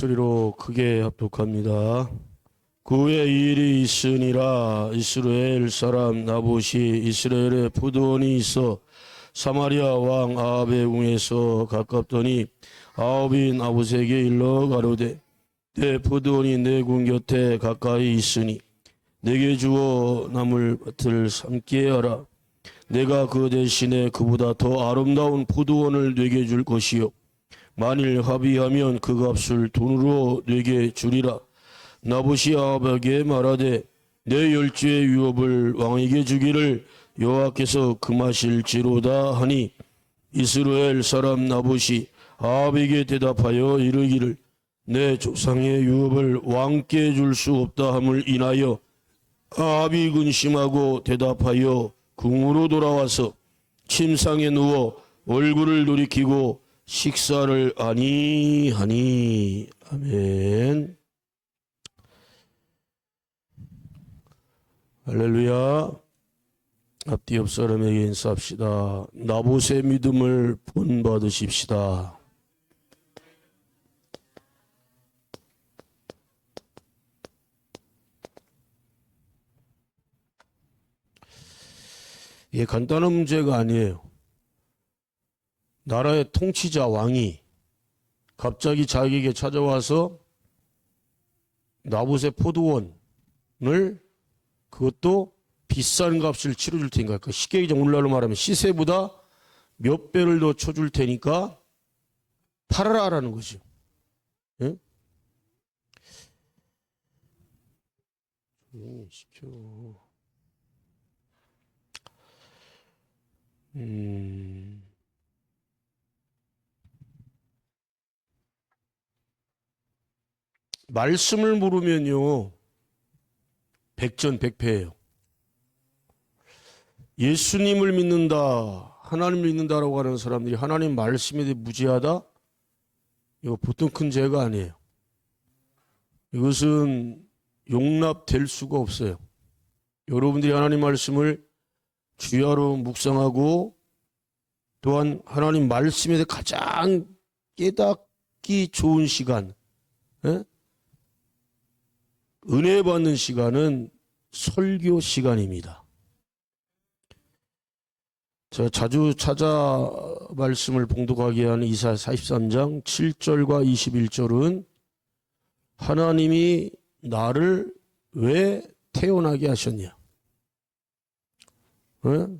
소리로 크게 합독합니다. 그의 일이 있으니라. 이스라엘 사람 나봇이 이스라엘에 푸드원이 있어 사마리아 왕 아합의 궁에서 가깝더니 아합이 나봇에게 일러 가로되 내 푸드원이 내 궁 곁에 가까이 있으니 내게 주어 나물밭을 삼게 하라. 내가 그 대신에 그보다 더 아름다운 푸드원을 내게 줄 것이요 만일 합의하면 그 값을 돈으로 내게 주리라. 나봇이 아합에게 말하되 내 열주의 유업을 왕에게 주기를 여호와께서 금하실지로다 하니 이스라엘 사람 나봇이 아합에게 대답하여 이르기를 내 조상의 유업을 왕께 줄 수 없다 함을 인하여 아합이 근심하고 대답하여 궁으로 돌아와서 침상에 누워 얼굴을 돌이키고 식사를 아니하니. 아멘. 할렐루야. 앞뒤 옆 사람에게 인사합시다. 나봇의 믿음을 본받으십시다. 이게 간단한 문제가 아니에요. 나라의 통치자 왕이 갑자기 자기에게 찾아와서 나봇의 포도원을 그것도 비싼 값을 치러줄 테니까, 그러니까 쉽게 오늘날로 말하면 시세보다 몇 배를 더 쳐줄 테니까 팔아라라는 거죠. 예? 시켜. 말씀을 물으면요, 백전백패예요. 예수님을 믿는다, 하나님을 믿는다라고 하는 사람들이 하나님 말씀에 대해 무지하다? 이거 보통 큰 죄가 아니에요. 이것은 용납될 수가 없어요. 여러분들이 하나님 말씀을 주야로 묵상하고 또한 하나님 말씀에 대해 가장 깨닫기 좋은 시간, 은혜 받는 시간은 설교 시간입니다. 제가 자주 찾아 말씀을 봉독하게 하는 이사야 43장 7절과 21절은 하나님이 나를 왜 태어나게 하셨냐?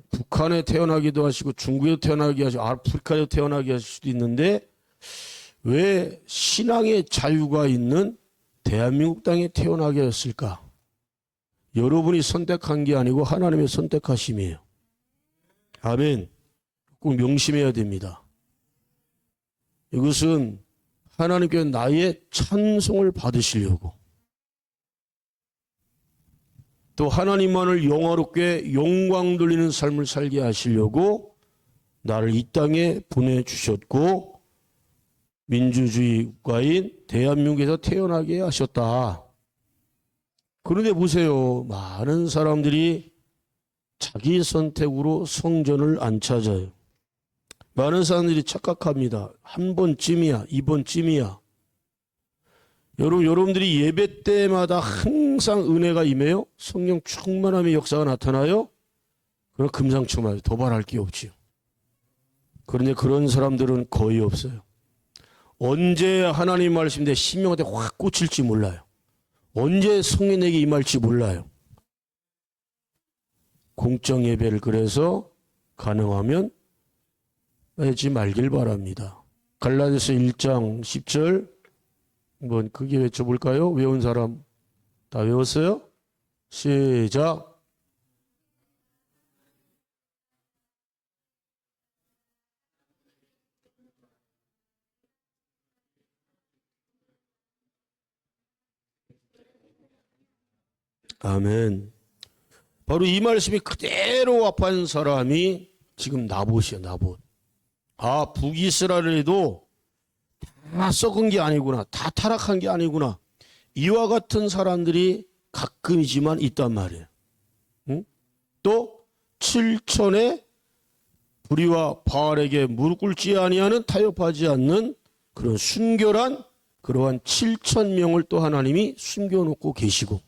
북한에 태어나기도 하시고 중국에 태어나게 하시고 아프리카에 태어나게 하실 수도 있는데 왜 신앙의 자유가 있는 대한민국 땅에 태어나게 했을까? 여러분이 선택한 게 아니고 하나님의 선택하심이에요. 아멘. 꼭 명심해야 됩니다. 이것은 하나님께 나의 찬송을 받으시려고 또 하나님만을 영화롭게 영광 돌리는 삶을 살게 하시려고 나를 이 땅에 보내주셨고 민주주의 국가인 대한민국에서 태어나게 하셨다. 그런데 보세요. 많은 사람들이 자기 선택으로 성전을 안 찾아요. 많은 사람들이 착각합니다. 한 번쯤이야, 이번쯤이야. 여러분들이 예배 때마다 항상 은혜가 임해요. 성령 충만함의 역사가 나타나요. 그럼 금상첨화예요. 도발할 게 없지요. 그런데 그런 사람들은 거의 없어요. 언제 하나님 말씀 내 심령한테 확 꽂힐지 몰라요. 언제 성령에게 임할지 몰라요. 공적 예배를 그래서 가능하면 하지 말길 바랍니다. 갈라디아서 1장 10절 한번 크게 외쳐볼까요? 외운 사람 다 외웠어요? 시작. 아멘. 바로 이 말씀이 그대로 합한 사람이 지금 나봇이에요. 나봇. 아, 북이스라엘에도 다 썩은 게 아니구나. 다 타락한 게 아니구나. 이와 같은 사람들이 가끔이지만 있단 말이에요. 응? 또 7천의 불의와 바알에게 무릎 꿇지 아니하는 타협하지 않는 그런 순결한 그러한 7천 명을 또 하나님이 숨겨놓고 계시고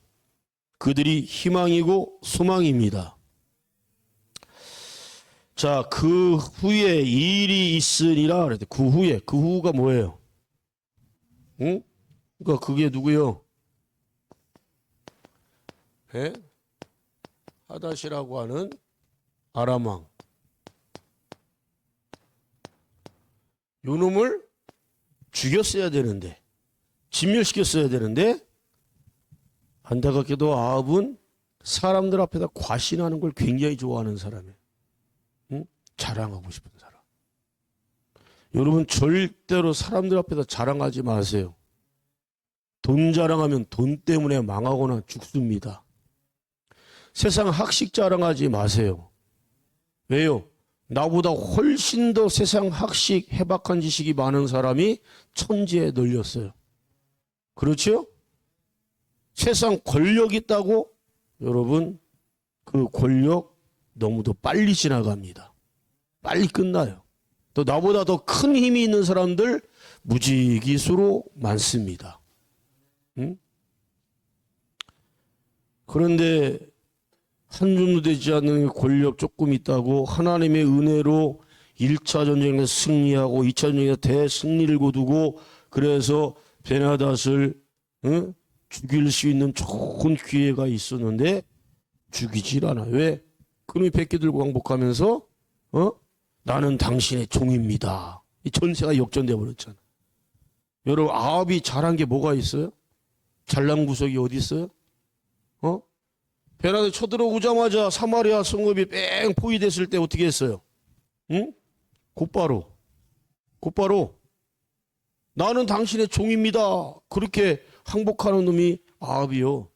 그들이 희망이고 소망입니다. 자, 그 후에 일이 있으리라 그랬대. 그 후에, 그 후가 뭐예요? 응? 그러니까 그게 누구요? 예? 하닷이라고 하는 아람 왕. 요 놈을 죽였어야 되는데, 진멸시켰어야 되는데, 안타깝게도 아합은 사람들 앞에다 과신하는 걸 굉장히 좋아하는 사람이에요. 응? 자랑하고 싶은 사람. 여러분 절대로 사람들 앞에다 자랑하지 마세요. 돈 자랑하면 돈 때문에 망하거나 죽습니다. 세상 학식 자랑하지 마세요. 왜요? 나보다 훨씬 더 세상 학식 해박한 지식이 많은 사람이 천지에 널렸어요. 그렇죠? 세상 권력 있다고 여러분 그 권력 너무도 빨리 지나갑니다. 빨리 끝나요. 또 나보다 더 큰 힘이 있는 사람들 무지기수로 많습니다. 응? 그런데 한 줌도 되지 않는 권력 조금 있다고 하나님의 은혜로 1차 전쟁에서 승리하고 2차 전쟁에서 대승리를 거두고 그래서 베나닷을 죽일 수 있는 좋은 기회가 있었는데 죽이질 않아. 왜? 그놈이 백기 들고 왕복하면서 나는 당신의 종입니다. 이 전세가 역전돼 버렸잖아. 여러분 아합이 잘한 게 뭐가 있어요? 잘난 구석이 어디 있어요? 베나닷 쳐들어오자마자 사마리아 성읍이 뺑 포위됐을 때 어떻게 했어요? 응? 곧바로 나는 당신의 종입니다. 그렇게 항복하는 놈이 아합이요.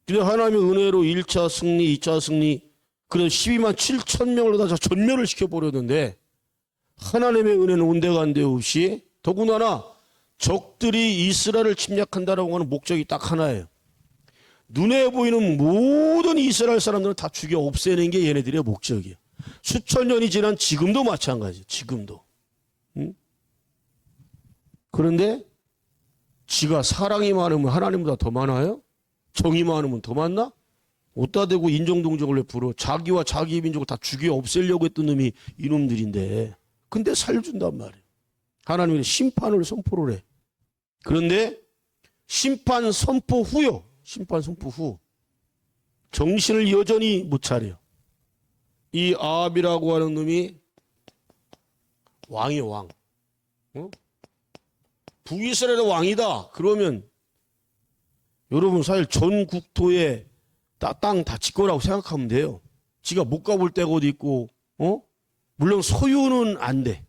근데 하나님의 은혜로 1차 승리, 2차 승리, 그래서 12만 7천 명을 다 전멸을 시켜버렸는데 하나님의 은혜는 온데간데 없이 더군다나 적들이 이스라엘을 침략한다라고 하는 목적이 딱 하나예요. 눈에 보이는 모든 이스라엘 사람들은 다 죽여 없애는 게 얘네들의 목적이에요. 수천 년이 지난 지금도 마찬가지예요. 지금도. 응? 그런데 지가 사랑이 많으면 하나님보다 더 많아요? 정이 많으면 더 많나? 어디다 대고 인종동정을 왜 부러? 자기와 자기 민족을 다 죽여 없애려고 했던 놈이 이놈들인데 근데 살려준단 말이에요. 하나님이 심판을 선포를 해. 그런데 심판 선포 후요. 심판 선포 후 정신을 여전히 못 차려요. 이 아합이라고 하는 놈이 왕이에요. 왕. 북이스라엘의 왕이다. 그러면 여러분 사실 전 국토에 땅 다 지 거라고 생각하면 돼요. 지가 못 가볼 데가 어디 있고 물론 소유는 안 돼.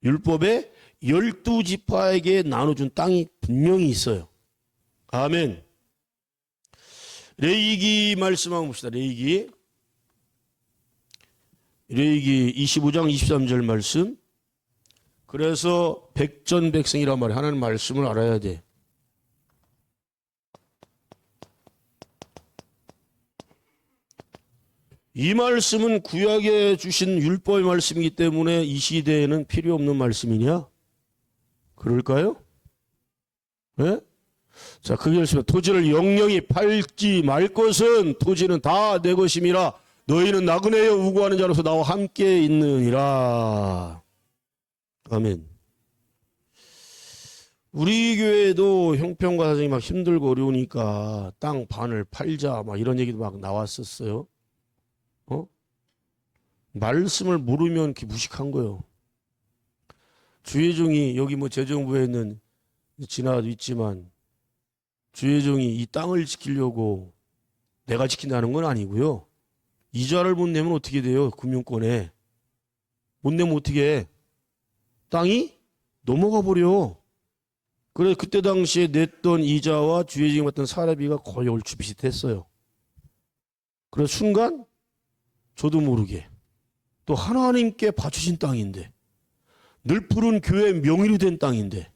율법에 12지파에게 나눠준 땅이 분명히 있어요. 아멘. 레위기 말씀 한번 봅시다. 레위기 25장 23절 말씀. 그래서 백전백승이란 말이에요. 하나님 말씀을 알아야 돼. 이 말씀은 구약에 주신 율법의 말씀이기 때문에 이 시대에는 필요 없는 말씀이냐? 그럴까요? 네? 자, 그게 말씀은 토지를 영영히 팔지 말 것은 토지는 다 내 것임이라 너희는 나그네여 우고하는 자로서 나와 함께 있느니라. 아멘. 우리 교회도 형편과 사정이 막 힘들고 어려우니까 땅 반을 팔자 막 이런 얘기도 막 나왔었어요. 말씀을 모르면 이렇게 무식한 거예요. 주혜종이 여기 뭐 재정부에는 지나도 있지만 주혜종이 이 땅을 지키려고 내가 지킨다는 건 아니고요. 이자를 못 내면 어떻게 돼요? 금융권에. 못 내면 어떻게 해? 땅이 넘어가 버려. 그래 그때 당시에 냈던 이자와 주혜종이 받던 사례비가 거의 얼추 비슷했어요. 그래서 순간 저도 모르게 또 하나님께 바치신 땅인데 늘 푸른 교회 명의로 된 땅인데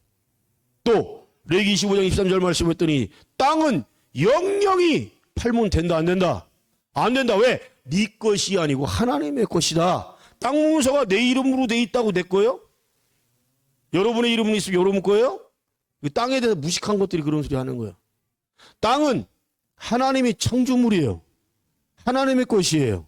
또 레위기 25장 23절 말씀했더니 땅은 영영히 팔면 된다 안 된다? 안 된다. 왜? 네 것이 아니고 하나님의 것이다. 땅 문서가 내 이름으로 돼 있다고 내 거예요? 여러분의 이름은 있으면 여러분 거예요? 그 땅에 대해서 무식한 것들이 그런 소리 하는 거예요. 땅은 하나님이 창조물이에요. 하나님의 것이에요.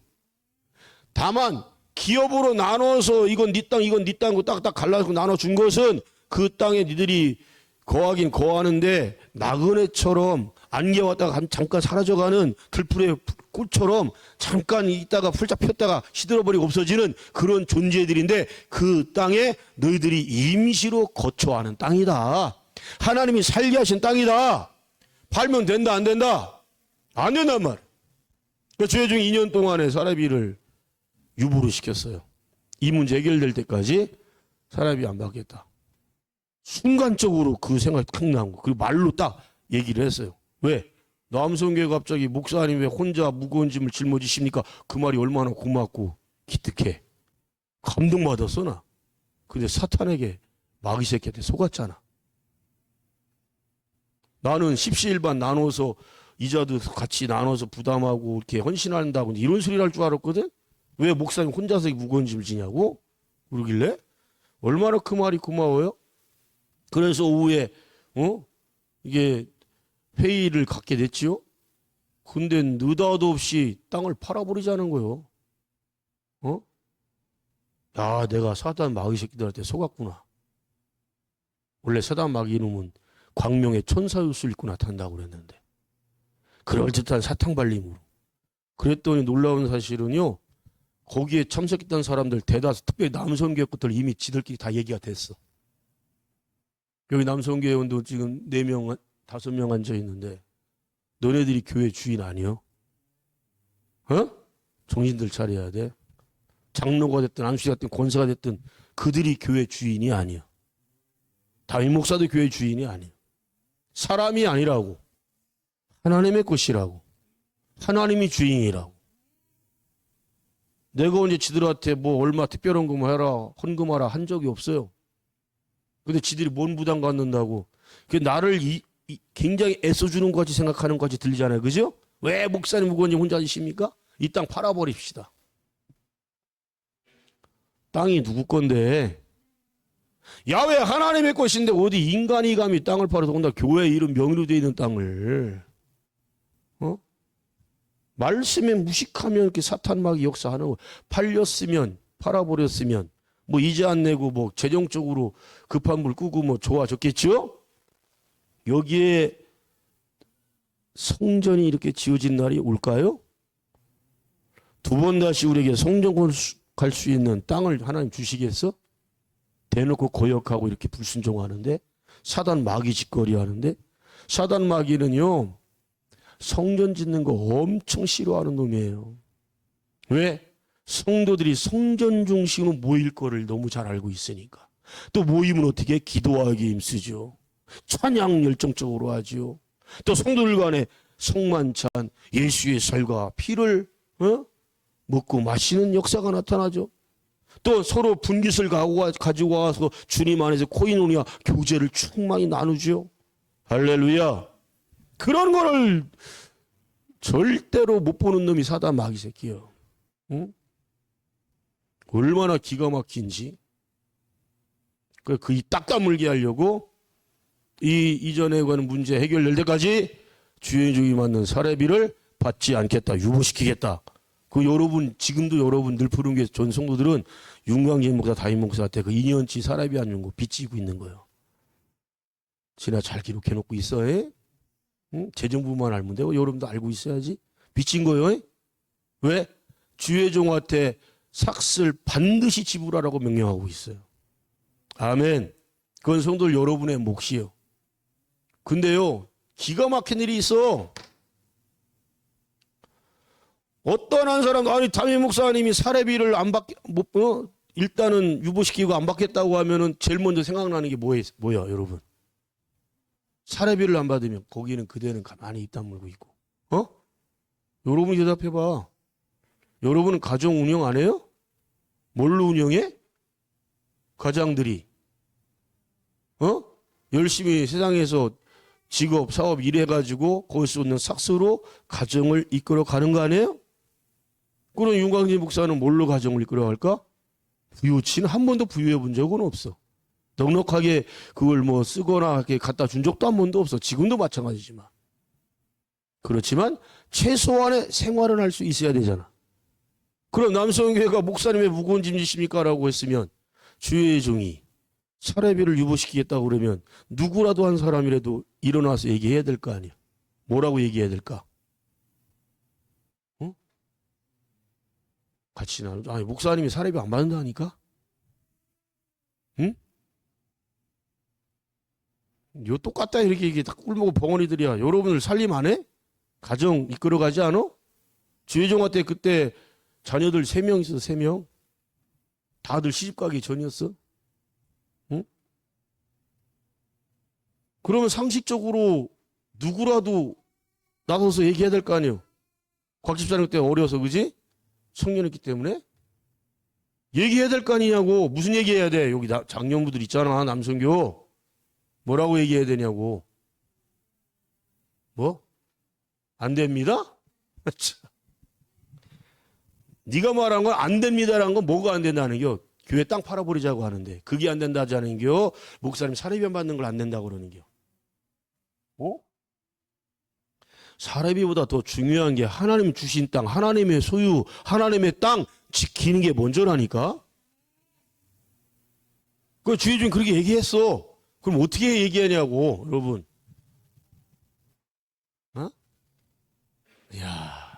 다만 기업으로 나눠서 이건 네 땅, 이건 네 땅고 딱딱 갈라서 나눠준 것은 그 땅에 니들이 거하긴 거하는데 나그네처럼 안개 왔다가 잠깐 사라져가는 들풀의 꽃처럼 잠깐 있다가 풀짝 폈다가 시들어버리고 없어지는 그런 존재들인데 그 땅에 너희들이 임시로 거처하는 땅이다. 하나님이 살게 하신 땅이다. 팔면 된다 안 된다? 안 된단 말이야. 그러니까 주여중 2년 동안에 사례비를 유보를 시켰어요. 이 문제 해결될 때까지 사례비 안 받겠다. 순간적으로 그 생각이 탁 나온 거. 그리고 말로 딱 얘기를 했어요. 왜? 남성교회 갑자기 목사님 왜 혼자 무거운 짐을 짊어지십니까? 그 말이 얼마나 고맙고 기특해. 감동받았어 나. 근데 사탄에게 마귀 새끼한테 속았잖아. 나는 십시일반 나눠서 이자도 같이 나눠서 부담하고 이렇게 헌신한다고 이런 소리를 할 줄 알았거든? 왜 목사님 혼자서 무거운 짐을 지냐고? 그러길래? 얼마나 그 말이 고마워요? 그래서 오후에 이게 회의를 갖게 됐지요. 근데 느닷없이 없이 땅을 팔아버리자는 거예요. 야, 내가 사단 마귀 새끼들한테 속았구나. 원래 사단 마귀 놈은 광명의 천사옷을 입고 나타난다고 그랬는데 그럴듯한 사탕발림으로. 그랬더니 놀라운 사실은요. 거기에 참석했던 사람들 대다수 특별히 남성교회 것들 이미 지들끼리 다 얘기가 됐어. 여기 남성교회원도 지금 4명, 5명 앉아 있는데 너네들이 교회 주인 아니요? 정신들 차려야 돼. 장로가 됐든 안수가 됐든 권사가 됐든 그들이 교회 주인이 아니야. 담임 목사도 교회 주인이 아니야. 사람이 아니라고. 하나님의 것이라고. 하나님이 주인이라고. 내가 언제 지들한테 뭐 얼마 특별한 거 해라, 헌금하라 한 적이 없어요. 근데 지들이 뭔 부담 갖는다고. 나를 굉장히 애써주는 것 같이 생각하는 것 같이 들리잖아요. 그죠? 왜 목사님 무거운 짐 혼자 하십니까? 이 땅 팔아버립시다. 땅이 누구 건데? 야외 하나님의 것인데 어디 인간이 감히 땅을 팔아서 온다. 교회 이름 명의로 되어 있는 땅을. 말씀에 무식하면 이렇게 사탄막이 역사하는 거. 팔렸으면, 팔아버렸으면, 뭐 이자 안 내고 뭐 재정적으로 급한 불 끄고 뭐 좋아졌겠죠? 여기에 성전이 이렇게 지어진 날이 올까요? 2번 다시 우리에게 성전 갈 수 있는 땅을 하나님 주시겠어? 대놓고 거역하고 이렇게 불순종하는데 사단 마귀 짓거리 하는데 사단 마귀는요. 성전 짓는 거 엄청 싫어하는 놈이에요. 왜? 성도들이 성전 중심으로 모일 거를 너무 잘 알고 있으니까. 또 모이면 어떻게? 기도하기에 힘쓰죠. 찬양 열정적으로 하죠. 또 성도들 간에 성만찬, 예수의 살과 피를 먹고 마시는 역사가 나타나죠. 또 서로 분깃을 가지고 와서 주님 안에서 코이노니아 교제를 충만히 나누죠. 할렐루야. 그런 거를 절대로 못 보는 놈이 사단 마귀 새끼요. 응? 얼마나 기가 막힌지. 그 입 딱 다물게 하려고 이전에 관한 문제 해결될 때까지 주인중이 맞는 사례비를 받지 않겠다. 유보시키겠다. 여러분 지금도 여러분 늘 부르는 게 전 성도들은 윤광진 목사, 담임 목사한테 그 2년치 사례비 안 주는 거 빚지고 있는 거예요. 지나 잘 기록해놓고 있어. 응? 재정부만 알면 되고 여러분도 알고 있어야지. 빚진 거예요. 왜? 주회종한테 삭슬 반드시 지불하라고 명령하고 있어요. 아멘. 그건 성도들 여러분의 몫이요. 근데요. 기가 막힌 일이 있어. 어떤 한 사람, 담임 목사님이 사례비를 안 일단은 유보시키고 안 받겠다고 하면은 제일 먼저 생각나는 게 뭐야, 여러분? 사례비를 안 받으면 거기는 그대는 가만히 입 다물고 있고. 여러분이 대답해봐. 여러분은 가정 운영 안 해요? 뭘로 운영해? 가장들이. 열심히 세상에서 직업, 사업 일해가지고 거기서 얻는 삭스로 가정을 이끌어 가는 거 아니에요? 그럼 윤광진 목사는 뭘로 가정을 이끌어 갈까? 부유치는 한 번도 부유해 본 적은 없어. 넉넉하게 그걸 뭐 쓰거나 이렇게 갖다 준 적도 한 번도 없어. 지금도 마찬가지지만. 그렇지만 최소한의 생활은 할 수 있어야 되잖아. 그럼 남성교회가 목사님의 무거운 짐지십니까? 라고 했으면 주의 종이 사례비를 유보시키겠다고 그러면 누구라도 한 사람이라도 일어나서 얘기해야 될 거 아니야. 뭐라고 얘기해야 될까? 어? 같이 나누자. 아니, 목사님이 사례비 안 받는다니까? 응? 요 똑같다 이렇게 이게 다 꿀먹은 벙어리들이야. 여러분들 살림 안 해? 가정 이끌어가지 않아? 주혜종아 때 그때 자녀들 3명 있어서 3명. 다들 시집가기 전이었어. 응? 그러면 상식적으로 누구라도 나서서 얘기해야 될 거 아니에요. 곽 집사님 그때 어려서 그지? 청년이었기 때문에 얘기해야 될 거 아니냐고. 무슨 얘기해야 돼? 여기 장년부들 있잖아. 남성교. 뭐라고 얘기해야 되냐고. 뭐? 안 됩니다? 네가 말한 건 안 됩니다라는 건 뭐가 안 된다는 겨? 교회 땅 팔아버리자고 하는데 그게 안 된다지 않은 겨? 목사님 사례비 받는 걸 안 된다고 그러는 겨. 어? 사례비보다 더 중요한 게 하나님 주신 땅, 하나님의 소유, 하나님의 땅 지키는 게 먼저라니까. 그 주의 좀 그렇게 얘기했어. 그럼 어떻게 얘기하냐고, 여러분. 어? 이야.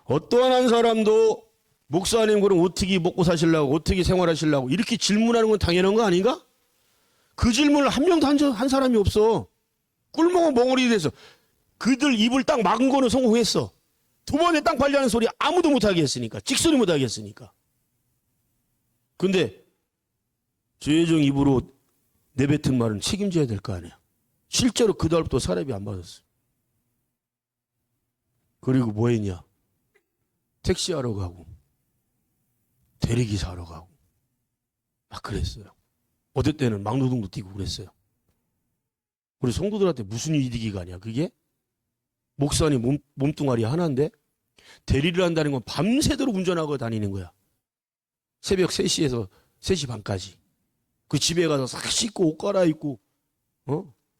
어떠한 한 사람도 목사님 그럼 어떻게 먹고 사시려고, 어떻게 생활하시려고 이렇게 질문하는 건 당연한 거 아닌가? 그 질문을 한 명도 한 사람이 없어. 꿀먹은 멍어리 돼서 그들 입을 딱 막은 거는 성공했어. 두 번에 땅 팔려는 소리 아무도 못하게 했으니까. 찍소리 못하게 했으니까. 근데 주혜종 입으로 내뱉은 말은 책임져야 될 거 아니야. 실제로 그 다음부터 사례비 안 받았어. 그리고 뭐 했냐? 택시하러 가고 대리기사 하러 가고 막 그랬어요. 어떨 때는 막노동도 뛰고 그랬어요. 우리 성도들한테 무슨 이득이 가냐 그게? 목사님 몸뚱아리 하나인데 대리를 한다는 건 밤새도록 운전하고 다니는 거야. 새벽 3시에서 3시 반까지. 그 집에 가서 싹 씻고 옷 갈아입고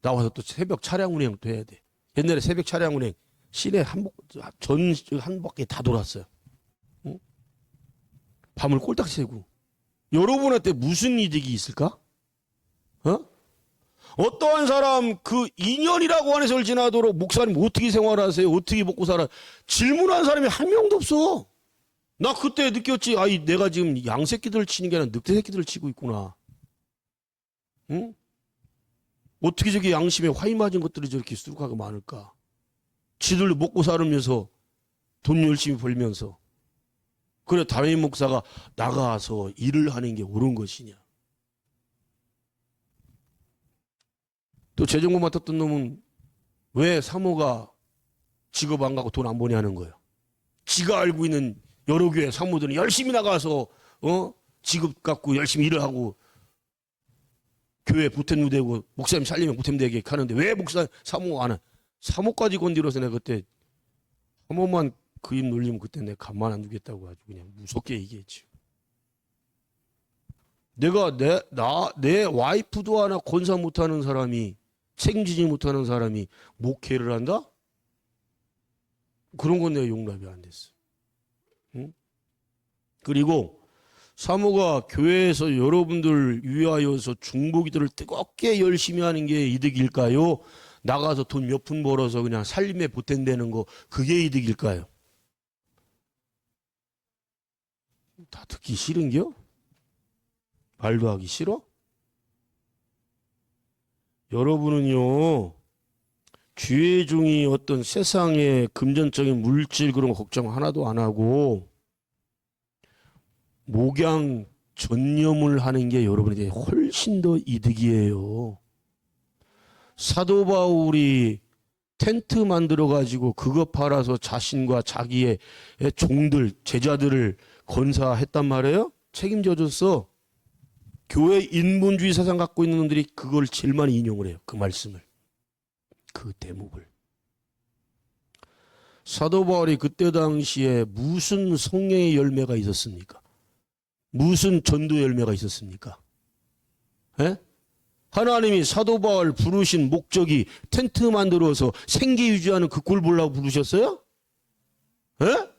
나와서 또 새벽 차량 운행도 해야 돼. 옛날에 새벽 차량 운행 시내 한 바퀴 다 돌았어요. 밤을 꼴딱 새고. 여러분한테 무슨 이득이 있을까? 어떠한 사람 그 2년이라고 하는 세월 지나도록 목사님 어떻게 생활하세요? 어떻게 먹고 살아? 질문한 사람이 한 명도 없어. 나 그때 느꼈지. 아이 내가 지금 양새끼들을 치는 게 아니라 늑대 새끼들을 치고 있구나. 응? 어떻게 저게 양심에 화이 맞은 것들이 저렇게 수룩하게 많을까? 지들 먹고 살으면서 돈 열심히 벌면서. 그래 담임 목사가 나가서 일을 하는 게 옳은 것이냐? 또 재정부 맡았던 놈은 왜 사모가 직업 안 가고 돈 안 버냐는 거예요. 지가 알고 있는 여러 교회 사모들은 열심히 나가서 직업 갖고 열심히 일을 하고 교회 보탬도 되고 목사님 살리면 보탬되게 하는데 왜 목사 사모 안 해? 사모까지 건드려서 내가 그때 한 번만 그 입 놀리면 그때 내가 가만 안 두겠다고 아주 그냥 무섭게 얘기했지. 내가 내 와이프도 하나 권사 못하는 사람이 책임지지 못하는 사람이 목회를 한다? 그런 건 내가 용납이 안 됐어. 응? 그리고 사모가 교회에서 여러분들 위하여서 중보기도를 뜨겁게 열심히 하는 게 이득일까요? 나가서 돈 몇 푼 벌어서 그냥 살림에 보탬되는 거 그게 이득일까요? 다 듣기 싫은겨? 말도 하기 싫어? 여러분은요 주의종이 어떤 세상의 금전적인 물질 그런 거 걱정 하나도 안 하고 목양 전념을 하는 게 여러분에게 훨씬 더 이득이에요. 사도 바울이 텐트 만들어 가지고 그거 팔아서 자신과 자기의 종들 제자들을 건사했단 말이에요. 책임져 줬어. 교회 인본주의 사상 갖고 있는 놈들이 그걸 제일 많이 인용을 해요. 그 말씀을. 그 대목을. 사도 바울이 그때 당시에 무슨 성령의 열매가 있었습니까? 무슨 전도 열매가 있었습니까? 예? 하나님이 사도 바울 부르신 목적이 텐트 만들어서 생계 유지하는 그 꼴 보려고 부르셨어요? 예?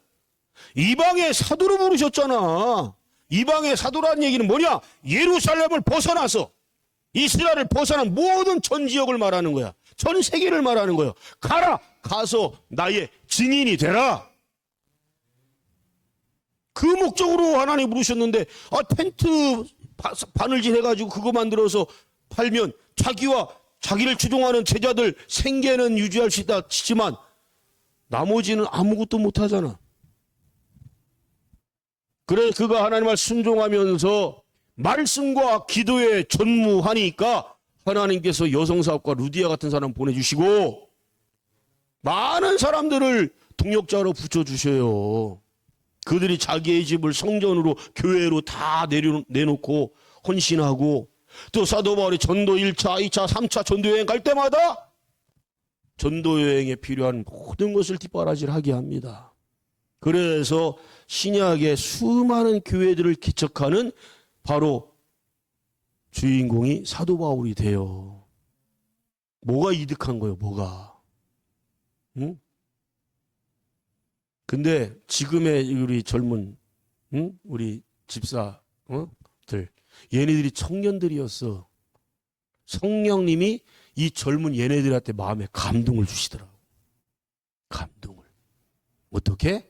이방의 사도로 부르셨잖아. 이방의 사도라는 얘기는 뭐냐? 예루살렘을 벗어나서 이스라엘을 벗어난 모든 전 지역을 말하는 거야. 전 세계를 말하는 거야. 가라! 가서 나의 증인이 되라. 그 목적으로 하나님 부르셨는데 텐트 바늘질 해가지고 그거 만들어서 팔면 자기와 자기를 추종하는 제자들 생계는 유지할 수 있다 치지만 나머지는 아무것도 못하잖아. 그래 그가 하나님 말 순종하면서 말씀과 기도에 전무하니까 하나님께서 여성사업가 루디아 같은 사람 보내주시고 많은 사람들을 동역자로 붙여주셔요. 그들이 자기의 집을 성전으로 교회로 다 내놓고 헌신하고 또 사도 바울이 전도 1차, 2차, 3차 전도여행 갈 때마다 전도여행에 필요한 모든 것을 뒷바라지하게 합니다. 그래서 신약의 수많은 교회들을 개척하는 바로 주인공이 사도 바울이 돼요. 뭐가 이득한 거예요? 뭐가? 응? 근데 지금의 우리 젊은 우리 집사들 얘네들이 청년들이었어. 성령님이 이 젊은 얘네들한테 마음에 감동을 주시더라고. 감동을. 어떻게?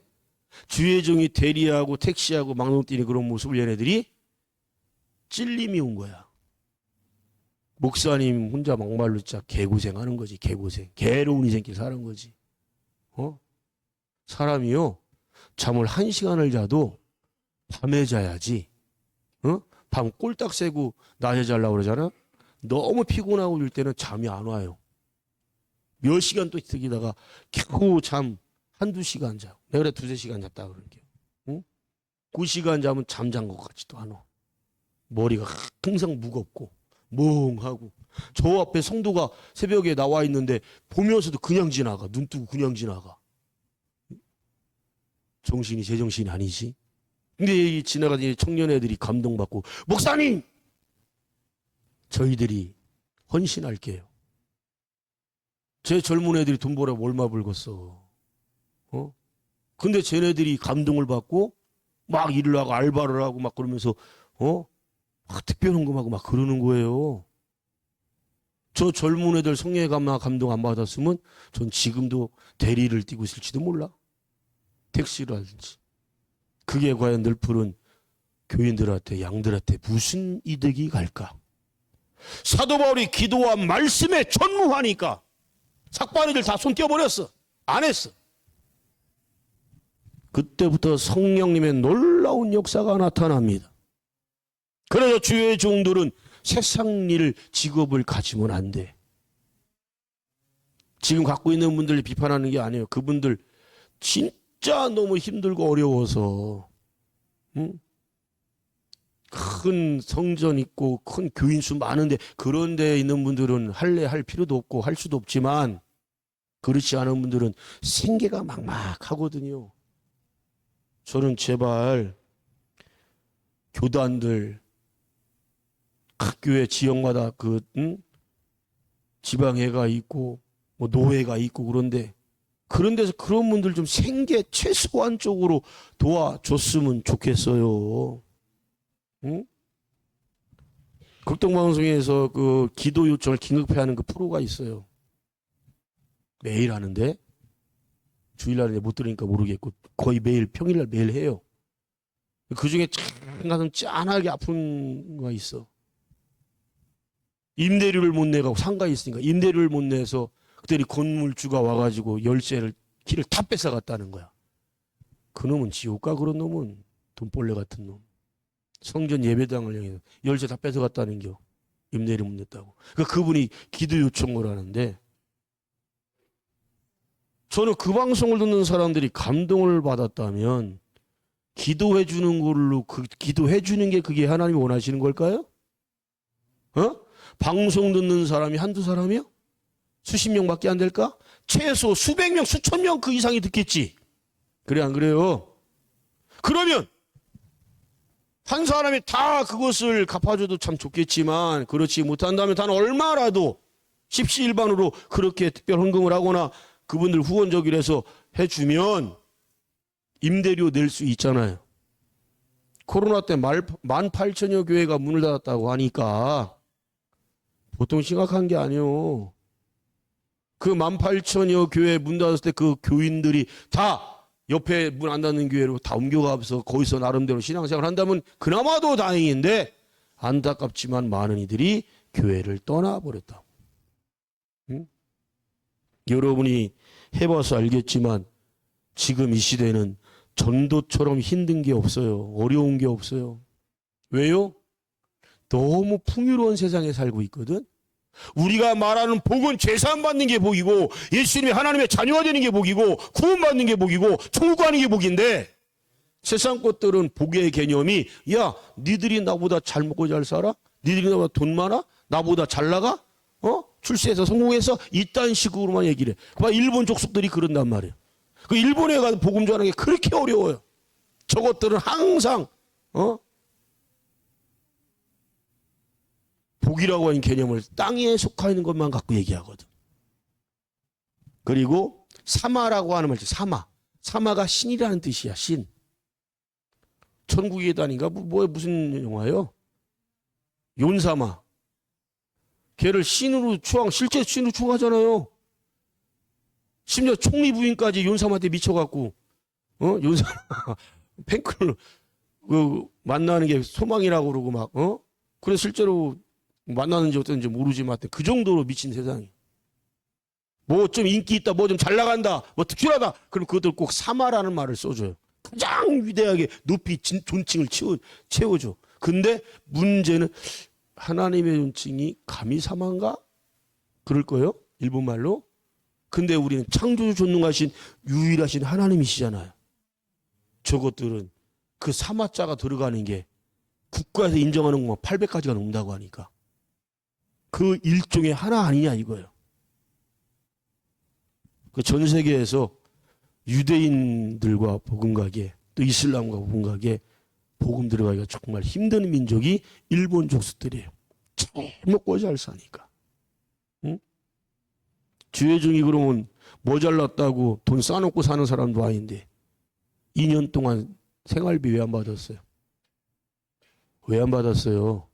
주의 종이 대리하고 택시하고 막노 뛰는 그런 모습을 얘네들이 찔림이 온 거야. 목사님 혼자 막말로 진짜 개고생하는 거지. 개고생. 괴로운 인생길 사는 거지. 사람이요 잠을 1시간을 자도 밤에 자야지. 밤 꼴딱 새고 낮에 자려고 그러잖아. 너무 피곤하고 이럴 때는 잠이 안 와요. 몇 시간 또 있다가 겨우 잠 한두 시간 자고. 내가 그래 2-3시간 잤다 그러게. 9시간 자면 잠잔 것 같지도 않아. 머리가 항상 무겁고 멍하고. 저 앞에 성도가 새벽에 나와 있는데 보면서도 그냥 지나가. 눈 뜨고 그냥 지나가. 정신이 제정신이 아니지. 근데 이 지나가는 청년 애들이 감동받고 목사님! 저희들이 헌신할게요. 제 젊은 애들이 돈 벌라고 얼마 벌겠어. 근데 쟤네들이 감동을 받고 막 일을 하고 알바를 하고 막 그러면서 막 특별헌금하고 막 그러는 거예요. 저 젊은 애들 성례감나 감동 안 받았으면 전 지금도 대리를 뛰고 있을지도 몰라. 택시를 하든지. 그게 과연 늘푸른 교인들한테 양들한테 무슨 이득이 갈까? 사도 바울이 기도와 말씀에 전무하니까 삭발이들 다 손 떼어버렸어. 안 했어. 그때부터 성령님의 놀라운 역사가 나타납니다. 그래서 주의 종들은 세상 일 직업을 가지면 안 돼. 지금 갖고 있는 분들 비판하는 게 아니에요. 그분들 진짜 너무 힘들고 어려워서 큰 성전 있고 큰 교인 수 많은데 그런 데 있는 분들은 할 필요도 없고 할 수도 없지만 그렇지 않은 분들은 생계가 막막하거든요. 저는 제발 교단들 각 교회 지역마다 지방회가 있고 뭐 노회가 있고 그런데 그런 데서 그런 분들 좀 생계 최소한 쪽으로 도와줬으면 좋겠어요. 응? 극동방송에서 그 기도 요청을 긴급히 하는 그 프로가 있어요. 매일 하는데 주일날에 못 들으니까 모르겠고 거의 매일 평일날 매일 해요. 그 중에 참 가슴 짠하게 아픈 거가 있어. 임대료를 못 내고 상가에 있으니까 임대료를 못 내서 그때는 건물주가 와가지고 열쇠를 키를 다 뺏어갔다는 거야. 그놈은 지옥가. 그런 놈은 돈벌레 같은 놈. 성전 예배당을 향해서 열쇠 다 뺏어갔다는 겨. 임대료 못 냈다고. 그러니까 그분이 기도 요청을 하는데 저는 그 방송을 듣는 사람들이 감동을 받았다면 기도해 주는 걸로 기도해 주는 게 그게 하나님이 원하시는 걸까요? 방송 듣는 사람이 한두 사람이요? 수십 명밖에 안 될까? 최소 수백 명, 수천 명 그 이상이 듣겠지. 그래 안 그래요? 그러면 한 사람이 다 그것을 갚아줘도 참 좋겠지만 그렇지 못한다면 단 얼마라도 십시일반으로 그렇게 특별 헌금을 하거나 그분들 후원적이라서 해주면 임대료 낼 수 있잖아요. 코로나 때 18,000여 교회가 문을 닫았다고 하니까 보통 심각한 게 아니요. 그 18,000여 교회 문 닫았을 때 그 교인들이 다 옆에 문 안 닫는 교회로 다 옮겨가서 거기서 나름대로 신앙생활 한다면 그나마도 다행인데 안타깝지만 많은 이들이 교회를 떠나버렸다. 응? 여러분이 해봐서 알겠지만 지금 이 시대는 전도처럼 힘든 게 없어요. 어려운 게 없어요. 왜요? 너무 풍요로운 세상에 살고 있거든. 우리가 말하는 복은 죄사함 받는 게 복이고 예수님이 하나님의 자녀가 되는 게 복이고 구원받는 게 복이고 천국 가는 게 복인데 세상 것들은 복의 개념이 야 니들이 나보다 잘 먹고 잘 살아? 니들이 나보다 돈 많아? 나보다 잘 나가? 출세해서 성공해서 이딴 식으로만 얘기를 해. 그 일본 족속들이 그런단 말이에요. 그 일본에 가서 복음 전하는 게 그렇게 어려워요. 저것들은 항상 복이라고 하는 개념을 땅에 속하는 것만 갖고 얘기하거든. 그리고 사마라고 하는 말이죠. 사마가 신이라는 뜻이야. 신. 천국의 계단인가 무슨 영화예요? 윤사마. 걔를 신으로 실제 신으로 추앙하잖아요. 심지어 총리 부인까지 윤사마한테 미쳐갖고 윤사마 팬클럽 만나는 게 소망이라고 그러고 막 그래서 실제로 만나는지 어떤지 모르지만 그 정도로 미친 세상이. 뭐 좀 인기 있다, 뭐 좀 잘 나간다, 뭐 특출하다. 그럼 그것들 꼭 사마라는 말을 써줘요. 가장 위대하게 높이 존칭을 채워줘. 근데 문제는 하나님의 존칭이 감히 사마인가? 그럴 거예요. 일본말로. 근데 우리는 창조주 존중하신 유일하신 하나님이시잖아요. 저것들은 그 사마자가 들어가는 게 국가에서 인정하는 것만 800가지가 넘는다고 하니까. 그 일종의 하나 아니냐 이거예요. 그 전 세계에서 유대인들과 복음 가게 또 이슬람과 복음 가게 복음 들어가기가 정말 힘든 민족이 일본 족속들이에요. 잘 먹고 잘 사니까. 응? 주회중이 그러면 모자랐다고 돈 싸놓고 사는 사람도 아닌데 2년 동안 생활비 왜 안 받았어요? 왜 안 받았어요?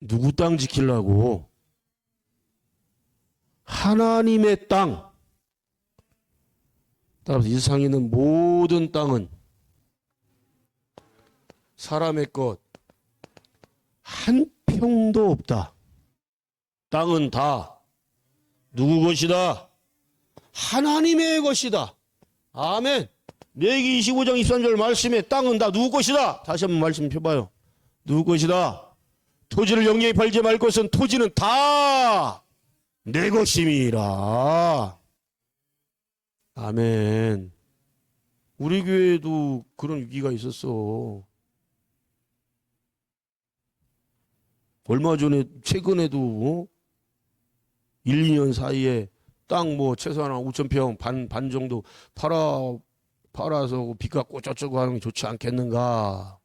누구 땅 지키려고? 하나님의 땅. 따라서 이 세상에 있는 모든 땅은 사람의 것 한 평도 없다. 땅은 다 누구 것이다? 하나님의 것이다. 아멘. 레위기 25장 23절 말씀에 땅은 다 누구 것이다. 다시 한번 말씀 펴봐요. 누구 것이다. 토지를 영영히 팔지 말 것은 토지는 다 내 것임이라. 아멘. 우리 교회에도 그런 위기가 있었어. 얼마 전에 최근에도 1, 2년 사이에 땅 최소한 5,000평 반 정도 팔아서 빚 갚고 저쩌고 하는 게 좋지 않겠는가.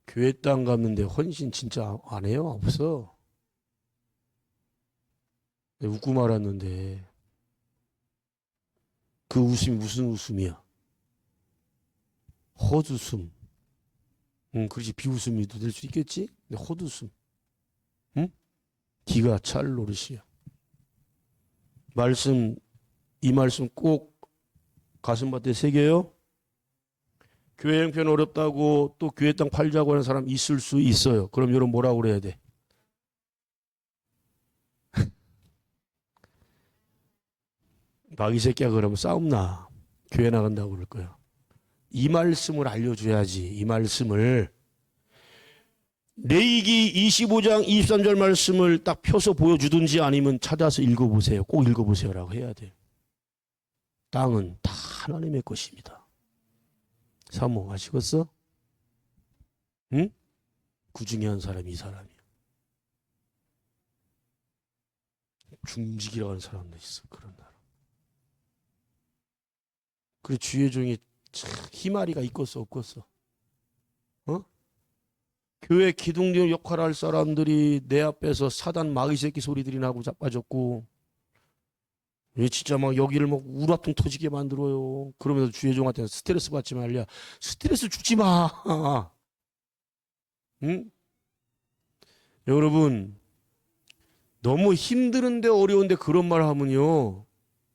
교회 땅 갚는데 헌신 진짜 안 해요? 없어. 웃고 말았는데 그 웃음이 무슨 웃음이야? 헛웃음. 그렇지 비웃음이도 될 수 있겠지? 근데 헛웃음. 응? 기가 찰 노릇이야. 이 말씀 꼭 가슴밭에 새겨요. 교회 형편 어렵다고 또 교회 땅 팔자고 하는 사람 있을 수 있어요. 그럼 여러분 뭐라고 그래야 돼? 마귀 새끼야 그러면 싸움 나. 교회 나간다고 그럴 거야. 이 말씀을 알려줘야지. 이 말씀을 레위기 25장 23절 말씀을 딱 펴서 보여주든지 아니면 찾아서 읽어보세요. 꼭 읽어보세요라고 해야 돼. 땅은 다 하나님의 것입니다. 사모 아시겠어? 응? 그 중에 한 사람이 이 사람이야. 중직이라고 하는 사람도 있어. 그런 사람. 그래 주의 종이 참 희마리가 있겠어 없겠어? 어? 교회 기둥 역할을 할 사람들이 내 앞에서 사단 마귀 새끼 소리들이 나고 자빠졌고, 왜 진짜 막 여기를 막 우라통 터지게 만들어요. 그러면서 주의 종한테 스트레스 받지 말랴. 스트레스 주지 마. 응? 여러분, 너무 힘드는데 어려운데 그런 말 하면요,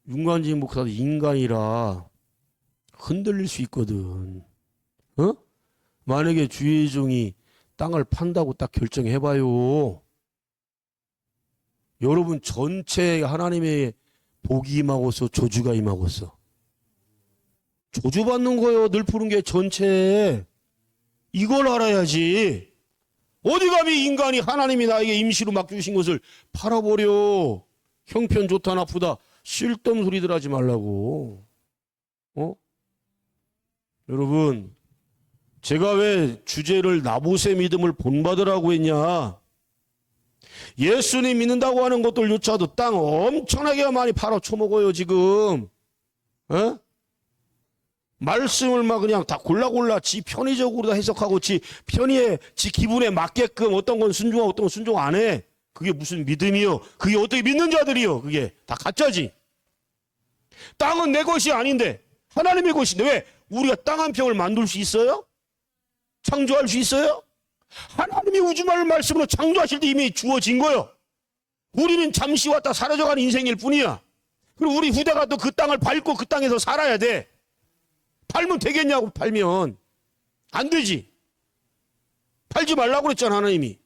윤관진 목사도 인간이라 흔들릴 수 있거든. 어? 만약에 주의 종이 땅을 판다고 딱 결정해봐요. 여러분 전체 하나님의 복이 임하고서 저주가 임하고서. 저주받는 거요. 늘 푸른 게 전체. 이걸 알아야지. 어디 감히 인간이 하나님이 나에게 임시로 맡겨주신 것을 팔아버려. 형편 좋다 나쁘다 쓸데없는 소리들 하지 말라고. 여러분, 제가 왜 주제를 나봇의 믿음을 본받으라고 했냐. 예수님 믿는다고 하는 것들조차도 땅 엄청나게 많이 팔아 처먹어요 지금. 말씀을 막 그냥 다 골라 지 편의적으로 다 해석하고 지 편의에 지 기분에 맞게끔 어떤 건 순종하고 어떤 건 순종 안 해. 그게 무슨 믿음이요? 그게 어떻게 믿는 자들이요? 그게 다 가짜지. 땅은 내 것이 아닌데 하나님의 것인데 왜 우리가 땅 한 평을 만들 수 있어요? 창조할 수 있어요? 하나님이 우주만을 말씀으로 창조하실 때 이미 주어진 거요. 우리는 잠시 왔다 사라져가는 인생일 뿐이야. 그리고 우리 후대가 또 그 땅을 밟고 그 땅에서 살아야 돼. 팔면 되겠냐고. 팔면 안 되지. 팔지 말라고 그랬잖아 하나님이.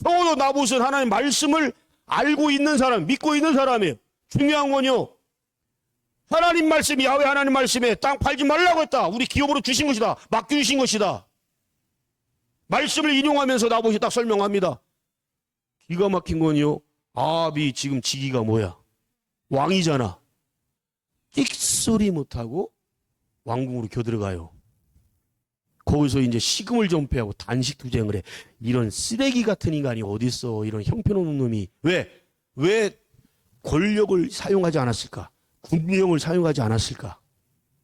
적어도 나봇은 하나님 말씀을 알고 있는 사람, 믿고 있는 사람이에요. 중요한 건요, 하나님 말씀이, 야훼 하나님 말씀에 땅 팔지 말라고 했다. 우리 기업으로 주신 것이다. 맡겨주신 것이다. 말씀을 인용하면서 나봇이 딱 설명합니다. 기가 막힌 건요, 아합이 지금 직위가 뭐야? 왕이잖아. 끽소리 못하고 왕궁으로 겨들어가요. 거기서 이제 식음을 전폐하고 단식 투쟁을 해. 이런 쓰레기 같은 인간이 어딨어. 이런 형편없는 놈이. 왜 권력을 사용하지 않았을까? 군령을 사용하지 않았을까?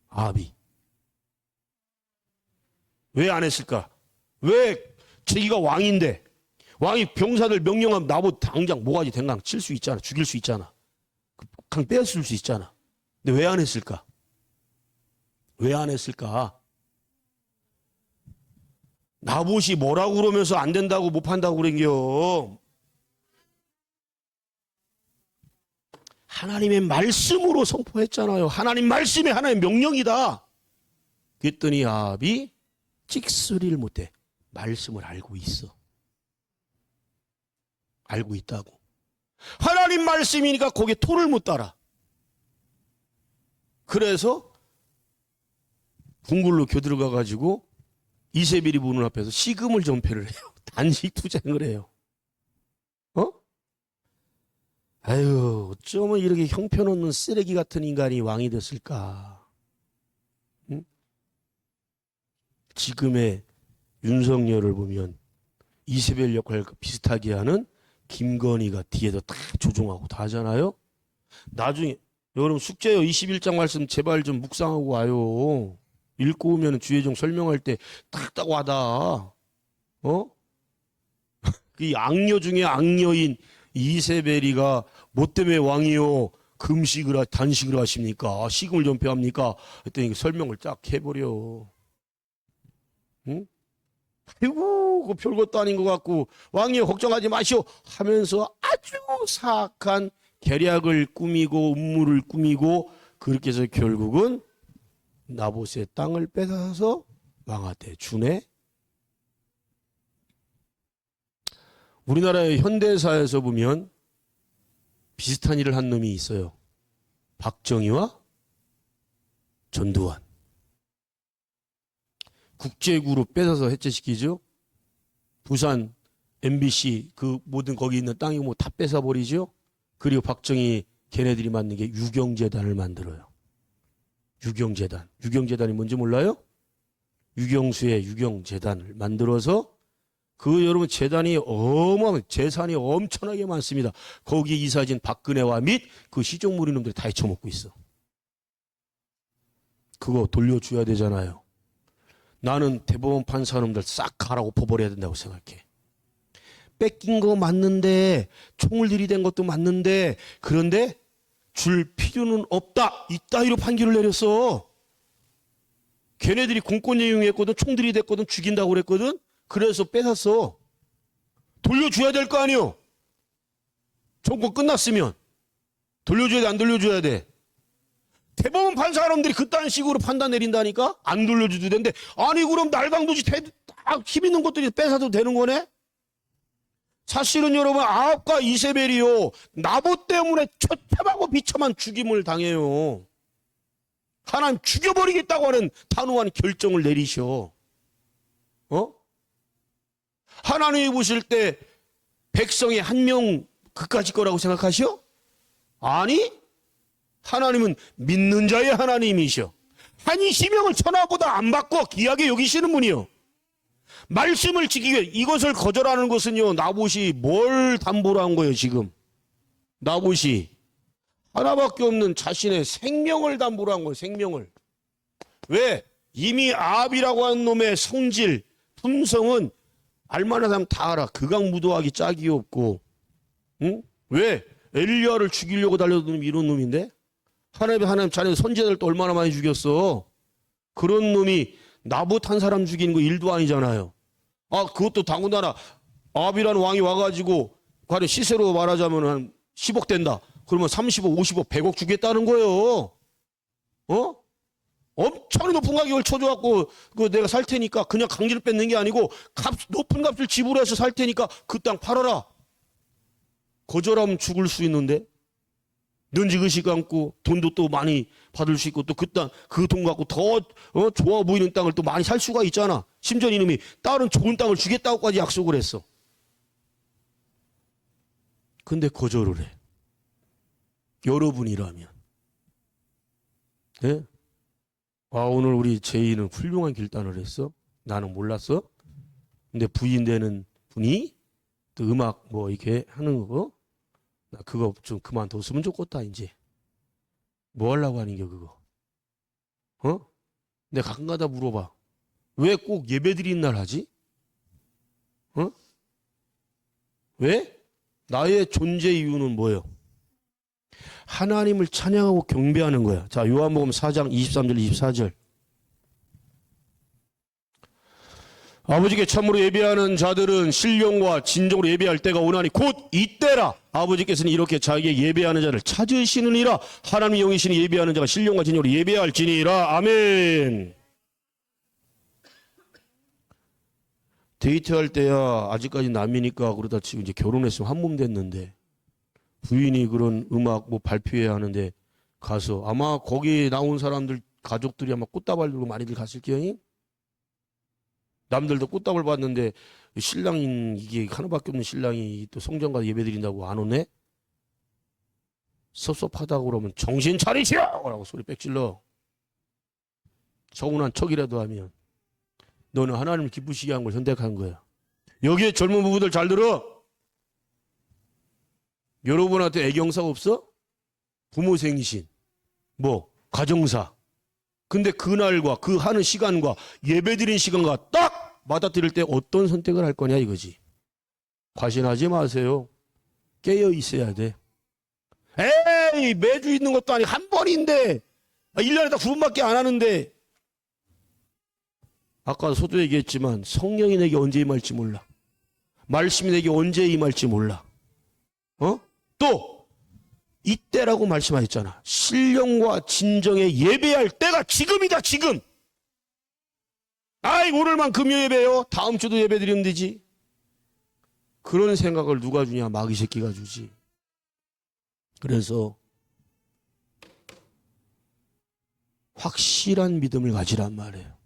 아합이. 왜 안 했을까? 왜 자기가 왕인데, 왕이 병사들 명령하면 나보고 당장 모가지 댕강 칠 수 있잖아. 죽일 수 있잖아. 강 빼앗을 수 있잖아. 근데 왜 안 했을까? 왜 안 했을까? 나봇이 뭐라고 그러면서 안 된다고 못 판다고 그런겨. 하나님의 말씀으로 선포했잖아요. 하나님 말씀이 하나님의 명령이다. 그랬더니 아합이 찍소리를 못해. 말씀을 알고 있어. 알고 있다고. 하나님 말씀이니까 거기에 토를 못 달아. 그래서 궁굴로 겨들어가 가지고 이세벨이 보는 앞에서 식음을 전폐를 해요. 단식 투쟁을 해요. 아유, 어쩌면 이렇게 형편없는 쓰레기 같은 인간이 왕이 됐을까? 응? 지금의 윤석열을 보면 이세벨 역할 비슷하게 하는 김건희가 뒤에서 다 조종하고 다 하잖아요. 나중에 여러분 숙제요. 21장 말씀 제발 좀 묵상하고 와요. 읽고 오면 주의종 설명할 때 딱딱 와다. 그 악녀 중에 악녀인 이세벨이가 뭐 때문에 왕이요? 금식을 단식을 하십니까? 식음을 전폐합니까? 했더니 설명을 쫙 해버려. 응? 아이고, 그 별것도 아닌 것 같고 왕이요 걱정하지 마시오 하면서 아주 사악한 계략을 꾸미고 음모를 꾸미고 그렇게 해서 결국은 나봇의 땅을 뺏어서 왕한테 주네. 우리나라의 현대사에서 보면 비슷한 일을 한 놈이 있어요. 박정희와 전두환. 국제구로 뺏어서 해체시키죠. 부산 MBC 그 모든 거기 있는 땅이 뭐 다 뺏어버리죠. 그리고 박정희 걔네들이 만든 게 유경재단을 만들어요. 유경재단. 유경재단이 뭔지 몰라요? 유경수의 유경재단을 만들어서 그 여러분 재단이 어마어마한 재산이 엄청나게 많습니다. 거기에 이사진 박근혜와 및 그 시종무리 놈들이 다 헤쳐먹고 있어. 그거 돌려줘야 되잖아요. 나는 대법원 판사놈들 싹 가라고 포벌해야 된다고 생각해. 뺏긴 거 맞는데, 총을 들이댄 것도 맞는데, 그런데 줄 필요는 없다. 이따위로 판결을 내렸어. 걔네들이 공권 이용했거든, 총 들이댔거든, 죽인다고 그랬거든. 그래서 뺏었어. 돌려줘야 될 거 아니요. 정권 끝났으면 돌려줘야 돼, 안 돌려줘야 돼? 대법원 판사 사람들이 그딴 식으로 판단 내린다니까? 안 돌려줘도 되는데, 아니 그럼 날강도지 다 힘 있는 것들이 뺏어도 되는 거네? 사실은 여러분, 아합과 이세벨이요, 나봇 때문에 처참하고 비참한 죽임을 당해요. 하나님 죽여버리겠다고 하는 단호한 결정을 내리셔. 하나님이 보실 때 백성의 한 명 그까짓 거라고 생각하시오? 아니, 하나님은 믿는 자의 하나님이셔. 한 20명을 천하보다 안 받고 귀하게 여기시는 분이요. 말씀을 지키기 위해 이것을 거절하는 것은요, 나봇이 뭘 담보로 한 거예요, 지금? 나봇이 하나밖에 없는 자신의 생명을 담보로 한 거예요, 생명을. 왜? 이미 아합이라고 하는 놈의 성질, 품성은 알만한 사람 다 알아. 극악무도하기 짝이 없고. 응? 왜? 엘리야를 죽이려고 달려드는 놈이 이런 놈인데? 하나님 자네 선지자들 또 얼마나 많이 죽였어. 그런 놈이 나봇 한 사람 죽이는 거 일도 아니잖아요. 아, 그것도 더군다나 아합이라는 왕이 와가지고 과연 시세로 말하자면 한 10억 된다. 그러면 30억, 50억, 100억 주겠다는 거예요. 엄청 높은 가격을 쳐줘갖고 그 내가 살 테니까 그냥 강제로 뺏는 게 아니고 높은 값을 지불해서 살 테니까 그 땅 팔아라. 거절하면 죽을 수 있는데 넌지그시 감고 돈도 또 많이 받을 수 있고 또 그 땅, 그 돈 갖고 더 좋아 보이는 땅을 또 많이 살 수가 있잖아. 심지어 이놈이 다른 좋은 땅을 주겠다고까지 약속을 했어. 근데 거절을 해. 여러분이라면. 네? 아, 오늘 우리 제이는 훌륭한 결단을 했어? 나는 몰랐어? 근데 부인 되는 분이 또 음악 뭐 이렇게 하는 거? 나 그거 좀 그만뒀으면 좋겠다, 이제. 뭐 하려고 하는겨, 그거? 내가 가끔가다 물어봐. 왜 꼭 예배 드리는 날 하지? 왜? 나의 존재 이유는 뭐예요? 하나님을 찬양하고 경배하는 거야. 자, 요한복음 4장 23절 24절. 아버지께 참으로 예배하는 자들은 신령과 진정으로 예배할 때가 오나니 곧 이때라. 아버지께서는 이렇게 자기에게 예배하는 자를 찾으시느니라. 하나님 영이시니 예배하는 자가 신령과 진정으로 예배할지니라. 아멘. 데이트할 때야 아직까지 남이니까 그러다 지금 이제 결혼했으면 한몸 됐는데 부인이 그런 음악 뭐 발표해야 하는데 가서 아마 거기 나온 사람들 가족들이 아마 꽃다발 들고 많이들 갔을 게요. 남들도 꽃다발 받는데 신랑인 이게 하나밖에 없는 신랑이 또 성전 가서 예배 드린다고 안 오네? 섭섭하다고 그러면 정신 차리시오! 라고 소리 빽질러. 서운한 척이라도 하면 너는 하나님을 기쁘시게 한 걸 선택한 거야. 여기에 젊은 부부들 잘 들어. 여러분한테 애경사 없어? 부모 생신, 뭐 가정사. 근데 그날과 그 하는 시간과 예배드린 시간과 딱 맞아떨릴 때 어떤 선택을 할 거냐 이거지. 과신하지 마세요. 깨어 있어야 돼. 에이, 매주 있는 것도 아니고 한 번인데 1년에 다 9번밖에 안 하는데. 아까 소도 얘기했지만 성령이 내게 언제 임할지 몰라. 말씀이 내게 언제 임할지 몰라. 또 이때라고 말씀하셨잖아. 신령과 진정에 예배할 때가 지금이다, 지금. 아이, 오늘만 금요 예배요. 다음 주도 예배 드리면 되지. 그런 생각을 누가 주냐? 마귀 새끼가 주지. 그래서 확실한 믿음을 가지란 말이에요.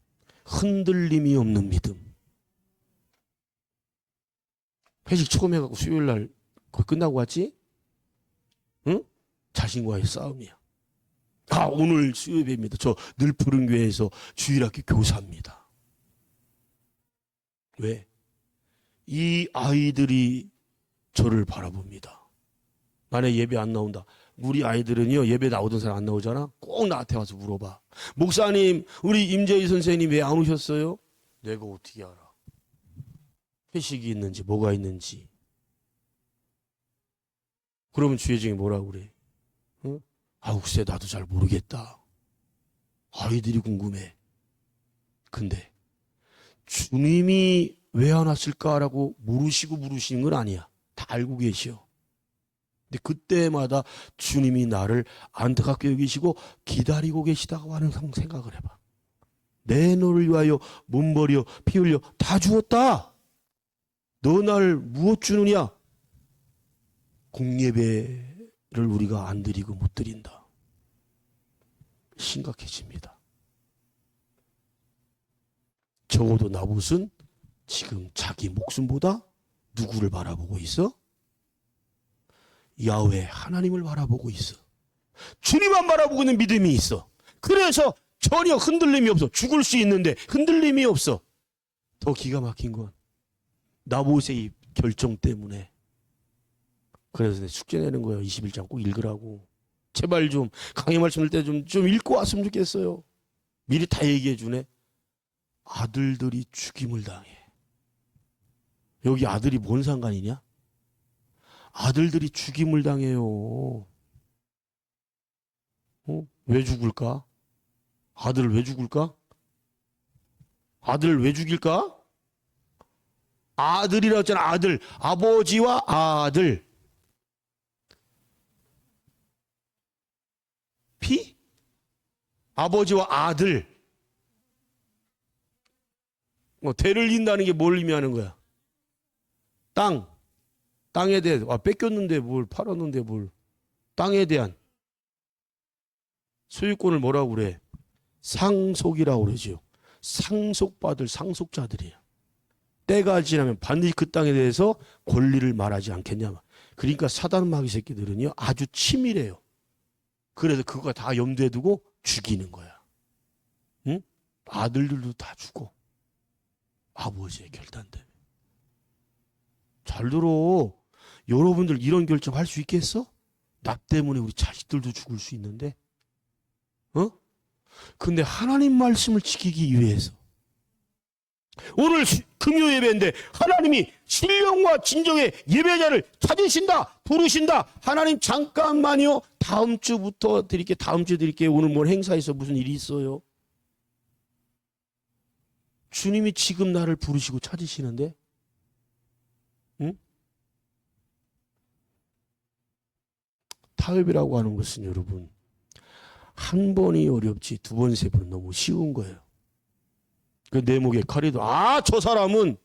흔들림이 없는 믿음. 회식 처음 해갖고 수요일 날 거의 끝나고 왔지? 응? 자신과의 싸움이야. 아, 오늘 수요예배입니다. 저 늘 푸른 교회에서 주일학교 교사입니다. 왜? 이 아이들이 저를 바라봅니다. 만약에 예배 안 나온다. 우리 아이들은요, 예배 나오던 사람 안 나오잖아. 꼭 나한테 와서 물어봐. 목사님, 우리 임재희 선생님 왜 안 오셨어요? 내가 어떻게 알아? 회식이 있는지 뭐가 있는지. 그러면 주의 중에 뭐라고 그래? 어? 아, 글쎄 나도 잘 모르겠다. 아이들이 궁금해. 근데 주님이 왜 안 왔을까라고 물으시는 건 아니야. 다 알고 계셔. 근데 그때마다 주님이 나를 안타깝게 여기시고 기다리고 계시다고 하는 생각을 해봐. 내 너를 위하여 몸버려 피 흘려 다 주었다. 너 날 무엇 주느냐? 공예배를 우리가 안 드리고 못 드린다. 심각해집니다. 적어도 나봇은 지금 자기 목숨보다 누구를 바라보고 있어? 야훼 하나님을 바라보고 있어. 주님만 바라보고 있는 믿음이 있어. 그래서 전혀 흔들림이 없어. 죽을 수 있는데 흔들림이 없어. 더 기가 막힌 건 나봇의 이 결정 때문에. 그래서 숙제 내는 거예요. 21장 꼭 읽으라고. 제발 좀 강의 말씀할 때 좀 읽고 왔으면 좋겠어요. 미리 다 얘기해 주네. 아들들이 죽임을 당해. 여기 아들이 뭔 상관이냐? 아들들이 죽임을 당해요. 왜 죽을까? 아들을 왜 죽을까? 아들을 왜 죽일까? 아들이라고 했잖아. 아들. 아버지와 아들. 피? 아버지와 아들. 대를 잇는다는 게 뭘 의미하는 거야? 땅. 땅에 대해 뺏겼는데 뭘 팔았는데 뭘. 땅에 대한 소유권을 뭐라고 그래? 상속이라고 그러죠. 상속받을 상속자들이에요. 때가 지나면 반드시 그 땅에 대해서 권리를 말하지 않겠냐. 그러니까 사단 마귀 새끼들은요 아주 치밀해요. 그래서 그거 다 염두에 두고 죽이는 거야. 응? 아들들도 다 죽어. 아버지의 결단 때문에. 잘 들어. 여러분들 이런 결정 할 수 있겠어? 나 때문에 우리 자식들도 죽을 수 있는데. 근데 하나님 말씀을 지키기 위해서 오늘 금요 예배인데 하나님이 신령과 진정의 예배자를 찾으신다, 부르신다. 하나님 잠깐만요. 다음 주부터 드릴게요. 다음 주에 드릴게요. 오늘 뭘 행사에서 무슨 일이 있어요? 주님이 지금 나를 부르시고 찾으시는데, 응? 타협이라고 하는 것은 여러분 한 번이 어렵지 두 번, 세 번은 너무 쉬운 거예요. 그 내 목에 칼이 들어. 저 사람은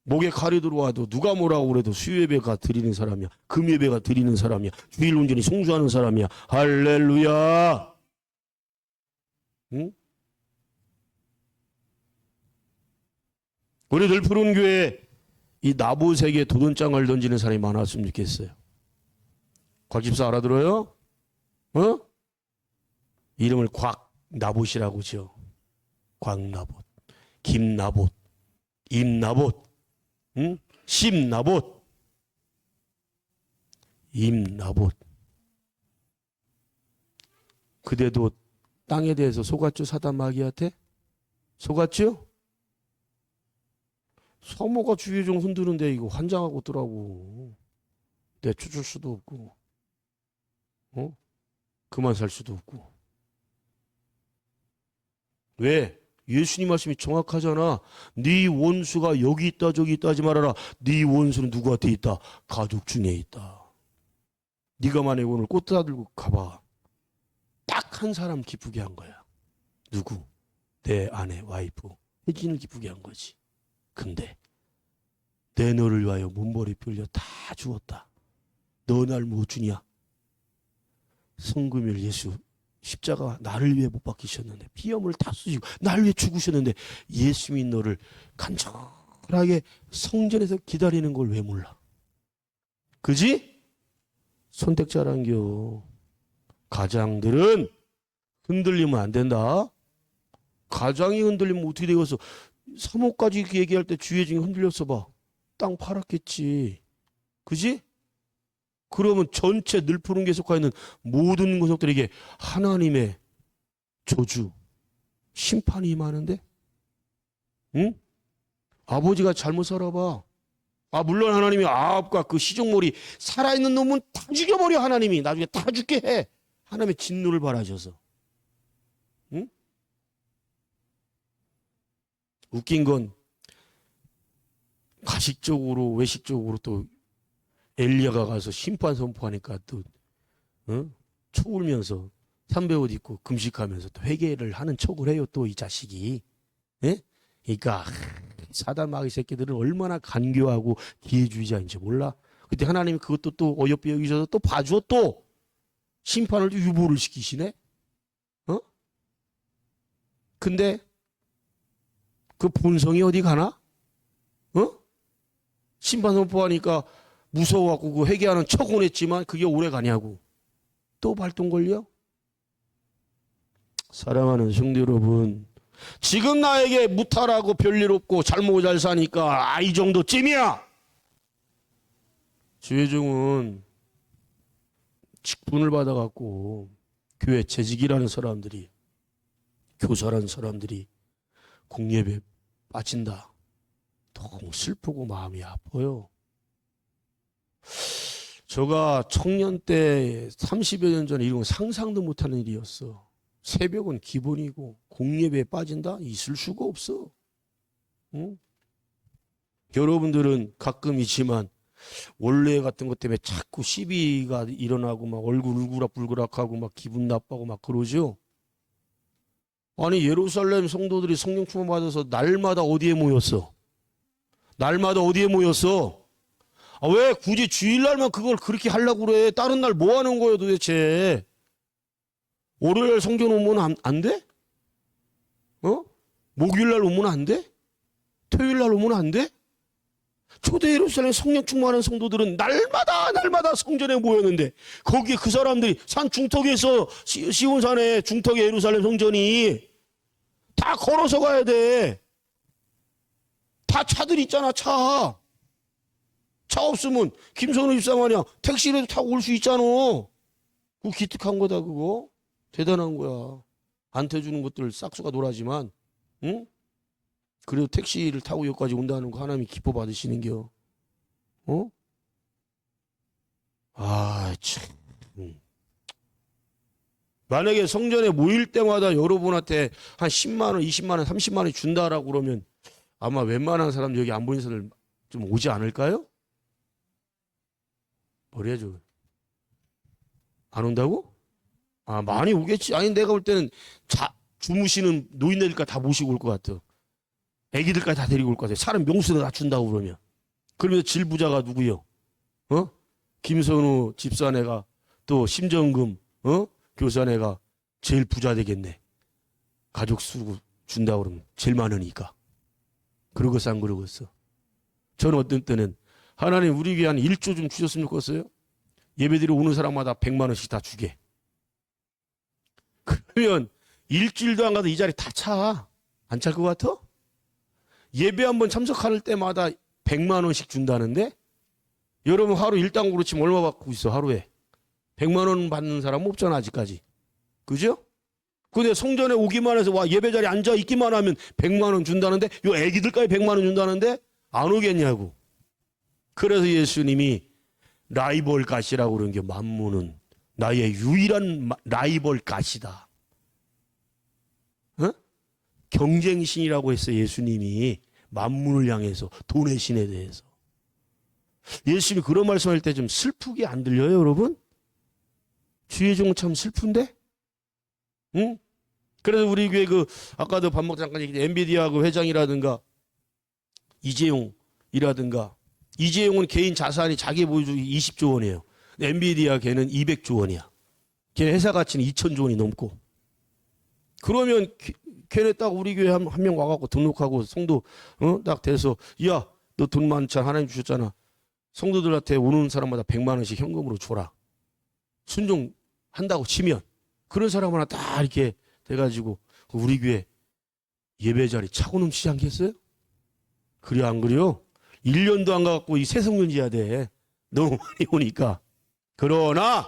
목에 칼이 들어와도 누가 뭐라고 그래도 수요예배가 드리는 사람이야. 금예배가 드리는 사람이야. 주일 온전히 송수하는 사람이야. 할렐루야. 응? 우리 들푸른 교회에 이 나봇에게 도전장을 던지는 사람이 많았으면 좋겠어요. 곽 집사 알아들어요? 이름을 곽나봇이라고 지어. 곽나봇, 김나봇, 임나봇, 응? 심나봇, 임나봇. 그대도 땅에 대해서 속았죠? 사단 마귀한테? 속았죠? 사모가 주의 종 흔드는데 이거 환장하고 있더라고. 내쫓을 수도 없고, 그만 살 수도 없고. 왜? 예수님 말씀이 정확하잖아. 네 원수가 여기 있다 저기 있다 하지 말아라. 네 원수는 누구한테 있다? 가족 중에 있다. 네가 만약에 오늘 꽃 사들고 가봐. 딱 한 사람 기쁘게 한 거야. 누구? 내 아내 와이프 혜진을 기쁘게 한 거지. 근데 내 너를 위하여 몸버리 빌려 다 주었다. 너 날 못 주냐? 성금일 예수 십자가 나를 위해 못 박히셨는데 피염을 다 쑤시고 나를 위해 죽으셨는데 예수님이 너를 간절하게 성전에서 기다리는 걸 왜 몰라? 그지? 선택자란겨. 가장들은 흔들리면 안 된다. 가장이 흔들리면 어떻게 되겠어? 사모까지 얘기할 때 주의 중에 흔들렸어 봐. 땅 팔았겠지. 그지? 그러면 전체 늘푸른 게 속하 있는 모든 구석들에게 하나님의 저주, 심판이 임하는데? 응? 아버지가 잘못 살아봐. 물론 하나님이 아합과 그 시종몰이 살아있는 놈은 다 죽여버려. 하나님이 나중에 다 죽게 해. 하나님의 진노를 바라셔서. 응? 웃긴 건 가식적으로 외식적으로 또 엘리야가 가서 심판 선포하니까 또 초 울면서 삼배 옷 입고 금식하면서 또 회개를 하는 척을 해요. 또 이 자식이. 예? 그러니까 사단 마귀 새끼들은 얼마나 간교하고 기회주의자인지 몰라. 그때 하나님이 그것도 또 어여삐 여기셔서 또 봐줘. 또 심판을 유보를 시키시네. 근데 그 본성이 어디 가나? 심판 선포하니까 무서워갖고 그 회개하는 척은 했지만 그게 오래 가냐고. 또 발동 걸려? 사랑하는 성도 여러분, 지금 나에게 무탈하고 별일 없고 잘 먹고 잘 사니까 이 정도쯤이야. 주회중은 직분을 받아갖고 교회 재직이라는 사람들이, 교사라는 사람들이 공예배에 빠진다. 너무 슬프고 마음이 아파요. 제가 청년 때 30여 년 전에 이런 건 상상도 못하는 일이었어. 새벽은 기본이고 공예배에 빠진다? 있을 수가 없어. 응? 여러분들은 가끔 있지만 원래 같은 것 때문에 자꾸 시비가 일어나고 막 얼굴 울그락불그락하고 막 기분 나빠고 막 그러죠. 아니 예루살렘 성도들이 성령 충만 받아서 날마다 어디에 모였어? 날마다 어디에 모였어? 왜 굳이 주일날만 그걸 그렇게 하려고 그래? 다른 날 뭐 하는 거예요 도대체? 월요일 성전 오면 안 돼? 목요일날 오면 안 돼? 토요일날 오면 안 돼? 초대 예루살렘 성령 충만한 성도들은 날마다 성전에 모였는데 거기에 그 사람들이 산 중턱에서 시온산에 중턱에 예루살렘 성전이 다 걸어서 가야 돼. 다 차들 있잖아. 차 없으면 김선우 집사 마냥 택시라도 타고 올 수 있잖아. 그거 기특한 거다. 그거 대단한 거야. 안 태주는 것들 싹수가 놀아지만 응? 그래도 택시를 타고 여기까지 온다는 거 하나님이 기뻐 받으시는겨. 참. 만약에 성전에 모일 때마다 여러분한테 한 10만 원, 20만 원, 30만 원 준다라고 그러면 아마 웬만한 사람 여기 안 보이는 사람들 좀 오지 않을까요? 뭐래야죠? 안 온다고? 많이 오겠지. 아니 내가 볼 때는 주무시는 노인네들까지 다 모시고 올 것 같아. 애기들까지 다 데리고 올 것 같아. 사람 명수도 다 준다고 그러면. 그러면서 질부자가 누구요? 김선우 집사네가 또 심정금 교사네가 제일 부자 되겠네. 가족 수 준다고 그러면 제일 많으니까. 그러겠어 안 그러겠어? 저는 어떤 때는 하나님 우리 교회 한 1조 좀 주셨으면 좋겠어요. 예배드리러 오는 사람마다 100만 원씩 다 주게. 그러면 일주일도 안 가도 이 자리 다 차. 안 찰 것 같아? 예배 한번 참석할 때마다 100만 원씩 준다는데 여러분 하루 일당으로 치면 얼마 받고 있어 하루에? 100만 원 받는 사람은 없잖아 아직까지. 그죠? 근데 성전에 오기만 해서 와 예배 자리에 앉아 있기만 하면 100만 원 준다는데 요 애기들까지 100만 원 준다는데 안 오겠냐고. 그래서 예수님이 라이벌 갓이라고 그런 게 만문은 나의 유일한 라이벌 갓이다. 경쟁신이라고 했어요. 예수님이 만문을 향해서 돈의 신에 대해서. 예수님이 그런 말씀할 때 좀 슬프게 안 들려요 여러분? 주의 종은 참 슬픈데? 응? 그래서 우리 교회 아까도 밥 먹다 잠깐 얘기했는데 엔비디아 회장이라든가 이재용이라든가 이재용은 개인 자산이 자기 보유주기 20조 원이에요. 엔비디아 걔는 200조 원이야. 걔 회사 가치는 2,000조 원이 넘고. 그러면 걔네 딱 우리 교회 한 명 와갖고 등록하고 성도 딱 돼서 야 너 돈 많잖아 하나님 주셨잖아. 성도들한테 오는 사람마다 100만 원씩 현금으로 줘라. 순종한다고 치면 그런 사람 하나 딱 이렇게 돼가지고 우리 교회 예배 자리 차고 넘치지 않겠어요? 그래 안 그래요? 1년도 안 가갖고 이 새성년지야 돼. 너무 많이 오니까. 그러나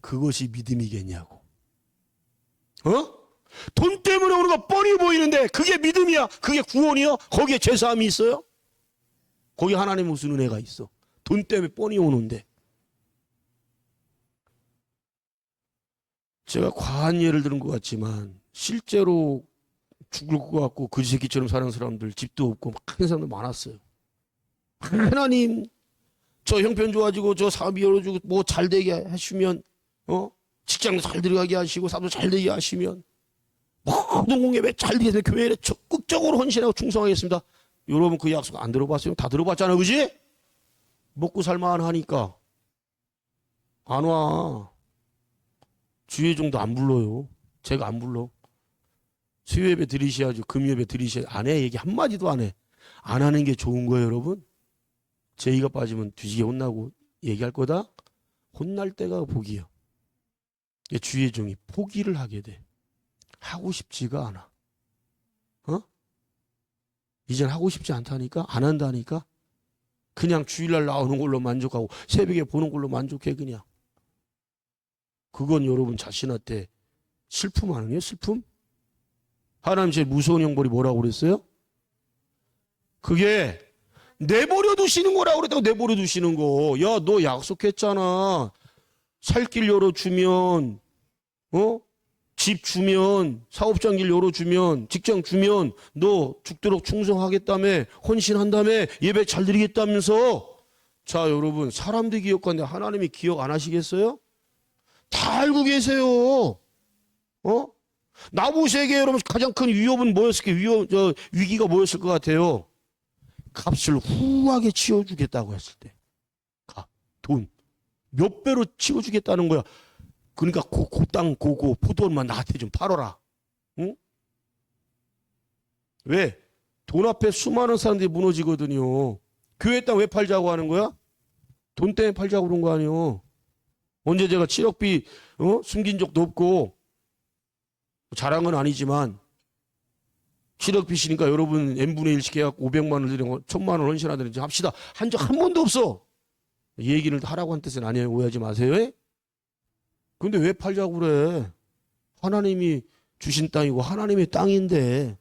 그것이 믿음이겠냐고. 돈 때문에 오는 거 뻔히 보이는데 그게 믿음이야? 그게 구원이야? 거기에 죄사함이 있어요? 거기 하나님 무슨 은혜가 있어? 돈 때문에 뻔히 오는데. 제가 과한 예를 들은 것 같지만 실제로 죽을 것 같고 그 새끼처럼 사는 사람들, 집도 없고 막 하는 사람들 많았어요. 하나님 저 형편 좋아지고 저 사업이 열어주고 뭐 잘 되게 하시면, 직장도 잘 들어가게 하시고 사업도 잘 되게 하시면, 모든 공예배 잘 되게 해서 교회에 적극적으로 헌신하고 충성하겠습니다. 여러분 그 약속 안 들어봤어요? 다 들어봤잖아, 그지? 먹고 살만 하니까 안 와. 주예종도 안 불러요. 제가 안 불러. 수요예배 드리셔야죠. 금요예배 드리셔야죠. 안 해. 얘기 한마디도 안 해. 안 하는 게 좋은 거예요, 여러분. 제의가 빠지면 뒤지게 혼나고 얘기할 거다? 혼날 때가 복이요. 주예종이 포기를 하게 돼. 하고 싶지가 않아. 이젠 하고 싶지 않다니까? 안 한다니까? 그냥 주일날 나오는 걸로 만족하고 새벽에 보는 걸로 만족해 그냥. 그건 여러분 자신한테 슬픔 아니에요? 슬픔? 하나님 제일 무서운 형벌이 뭐라고 그랬어요? 그게 내버려 두시는 거라고 그랬다고. 내버려 두시는 거. 야, 너 약속했잖아. 살 길 열어주면, 집 주면, 사업장 길 열어주면, 직장 주면 너 죽도록 충성하겠다며, 헌신한다며, 예배 잘 드리겠다면서. 자, 여러분, 사람들이 기억하는데 하나님이 기억 안 하시겠어요? 다 알고 계세요. 나봇에게 여러분 가장 큰 위협은 뭐였을까요? 위기가 뭐였을 것 같아요? 값을 후하게 치워주겠다고 했을 때. 돈. 몇 배로 치워주겠다는 거야. 그러니까 그 땅, 포도원만 나한테 좀 팔아라. 응? 왜? 돈 앞에 수많은 사람들이 무너지거든요. 교회 땅 왜 팔자고 하는 거야? 돈 때문에 팔자고 그런 거 아니에요. 언제 제가 7억비 숨긴 적도 없고, 자랑은 아니지만 7억 빚이니까 여러분 n분의 1씩 해갖고 500만 원 드리고 1000만 원 헌신하든지 합시다. 한 적 한 번도 없어. 이 얘기를 하라고 한 뜻은 아니에요. 오해하지 마세요. 근데 왜 팔자고 그래? 하나님이 주신 땅이고 하나님의 땅인데.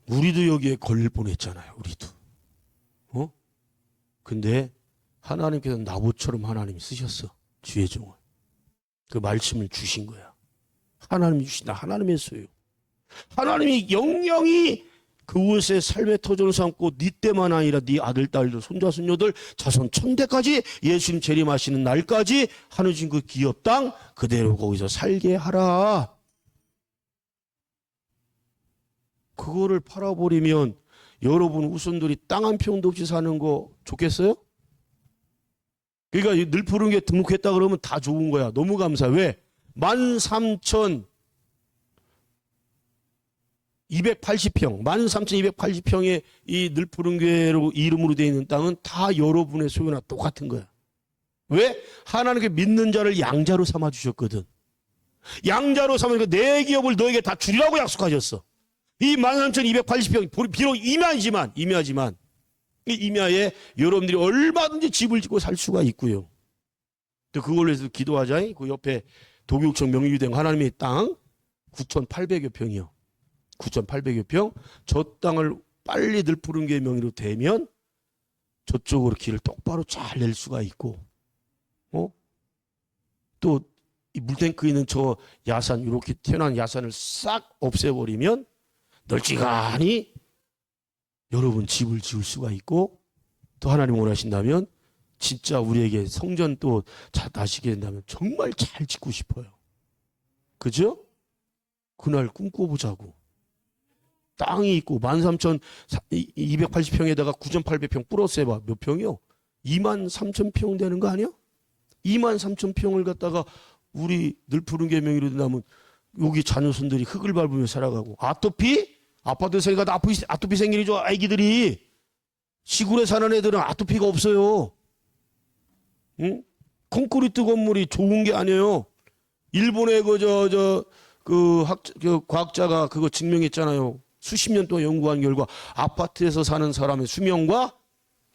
우리도 여기에 걸릴 뻔했잖아요. 우리도. 근데 하나님께서 나봇처럼 하나님이 쓰셨어. 주의 종을. 그 말씀을 주신 거야. 하나님이 주신다. 하나님의 소유. 하나님이 영영이 그곳에 삶의 터전을 삼고 네 때만 아니라 네 아들, 딸들, 손자, 손녀들, 자손 천대까지 예수님 재림하시는 날까지 하늘 주신 그 기업 땅 그대로 거기서 살게 하라. 그거를 팔아버리면 여러분 후손들이 땅 한 평도 없이 사는 거 좋겠어요? 그러니까 늘 푸른 게 등록했다 그러면 다 좋은 거야. 너무 감사해. 왜? 13,280평, 13,280평의 이 늘푸른교회로 이름으로 되어 있는 땅은 다 여러분의 소유나 똑같은 거야. 왜? 하나님께 믿는 자를 양자로 삼아 주셨거든. 양자로 삼으니까 내 기업을 너에게 다 주리라고 약속하셨어. 이 13,280평 비록 임야지만 이 임야에 여러분들이 얼마든지 집을 짓고 살 수가 있고요. 또 그걸로 해서 기도하자. 그 옆에 도교육청 명의유대형 하나님의 땅 9,800여 평이요. 9,800여 평. 저 땅을 빨리 늘푸른교회 명의로 대면 저쪽으로 길을 똑바로 잘 낼 수가 있고, 또 이 물탱크에 있는 저 야산, 이렇게 태어난 야산을 싹 없애버리면 널찍하니 여러분 집을 지을 수가 있고, 또 하나님 원하신다면 진짜 우리에게 성전 또 나시게 된다면 정말 잘 짓고 싶어요. 그죠? 그날 꿈꿔보자고. 땅이 있고 13,280평에다가 9,800평 플러스 해봐. 몇 평이요? 23,000평 되는 거 아니야? 23,000평을 갖다가 우리 늘푸른교회 명의로 된다면 여기 자녀손들이 흙을 밟으며 살아가고, 아토피? 아파트 생기가 아토피 생기죠. 아기들이 시골에 사는 애들은 아토피가 없어요. 응? 콘크리트 건물이 좋은 게 아니에요. 일본의 그 과학자가 그거 증명했잖아요. 수십 년 동안 연구한 결과 아파트에서 사는 사람의 수명과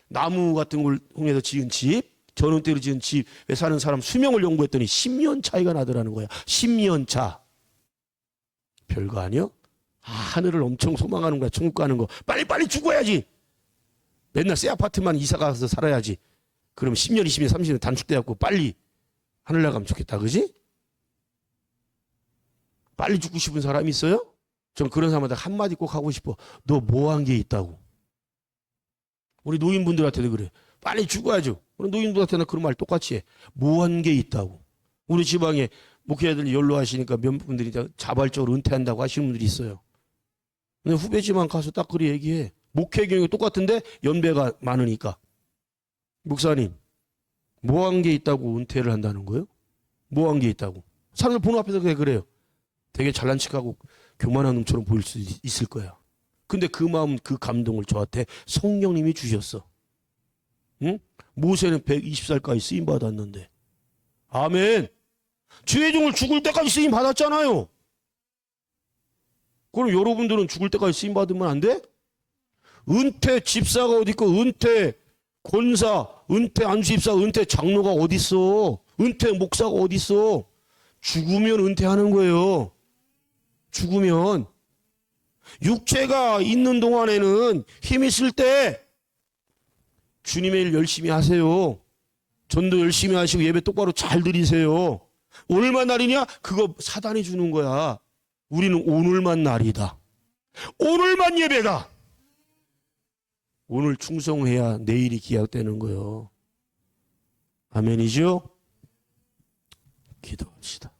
나무 같은 걸 통해서 지은 집, 전원대로 지은 집에 사는 사람 수명을 연구했더니 10년 차이가 나더라는 거야. 10년 차. 별거 아니요? 하늘을 엄청 소망하는 거야. 천국 가는 거. 빨리빨리 죽어야지. 맨날 새 아파트만 이사 가서 살아야지. 그럼 10년, 20년, 30년 단축돼갖고 빨리 하늘 나가면 좋겠다. 그지? 빨리 죽고 싶은 사람이 있어요? 전 그런 사람한테 한마디 꼭 하고 싶어. 너 뭐 한 게 있다고. 우리 노인분들한테도 그래. 빨리 죽어야죠. 우리 노인분들한테는 그런 말 똑같이 해. 뭐 한 게 있다고. 우리 지방에 목회자들이 연로하시니까 몇 분들이 자발적으로 은퇴한다고 하시는 분들이 있어요. 근데 후배 지방 가서 딱 그리 얘기해. 목회 경영이 똑같은데 연배가 많으니까. 목사님, 뭐 한 게 있다고 은퇴를 한다는 거예요? 뭐 한 게 있다고. 사람들 보는 앞에서 그래요. 되게 잘난 척하고 교만한 놈처럼 보일 수 있을 거야. 근데 그 마음, 그 감동을 저한테 성령님이 주셨어. 응? 모세는 120살까지 쓰임 받았는데. 아멘. 주의 종을 죽을 때까지 쓰임 받았잖아요. 그럼 여러분들은 죽을 때까지 쓰임 받으면 안 돼? 은퇴 집사가 어디 있고, 은퇴 권사, 은퇴 안수집사, 은퇴 장로가 어디 있어? 은퇴 목사가 어디 있어? 죽으면 은퇴하는 거예요. 죽으면. 육체가 있는 동안에는 힘 있을 때 주님의 일 열심히 하세요. 전도 열심히 하시고 예배 똑바로 잘 드리세요. 오늘만 날이냐? 그거 사단이 주는 거야. 우리는 오늘만 날이다. 오늘만 예배다. 오늘 충성해야 내일이 기약되는 거예요. 아멘이죠? 기도합시다.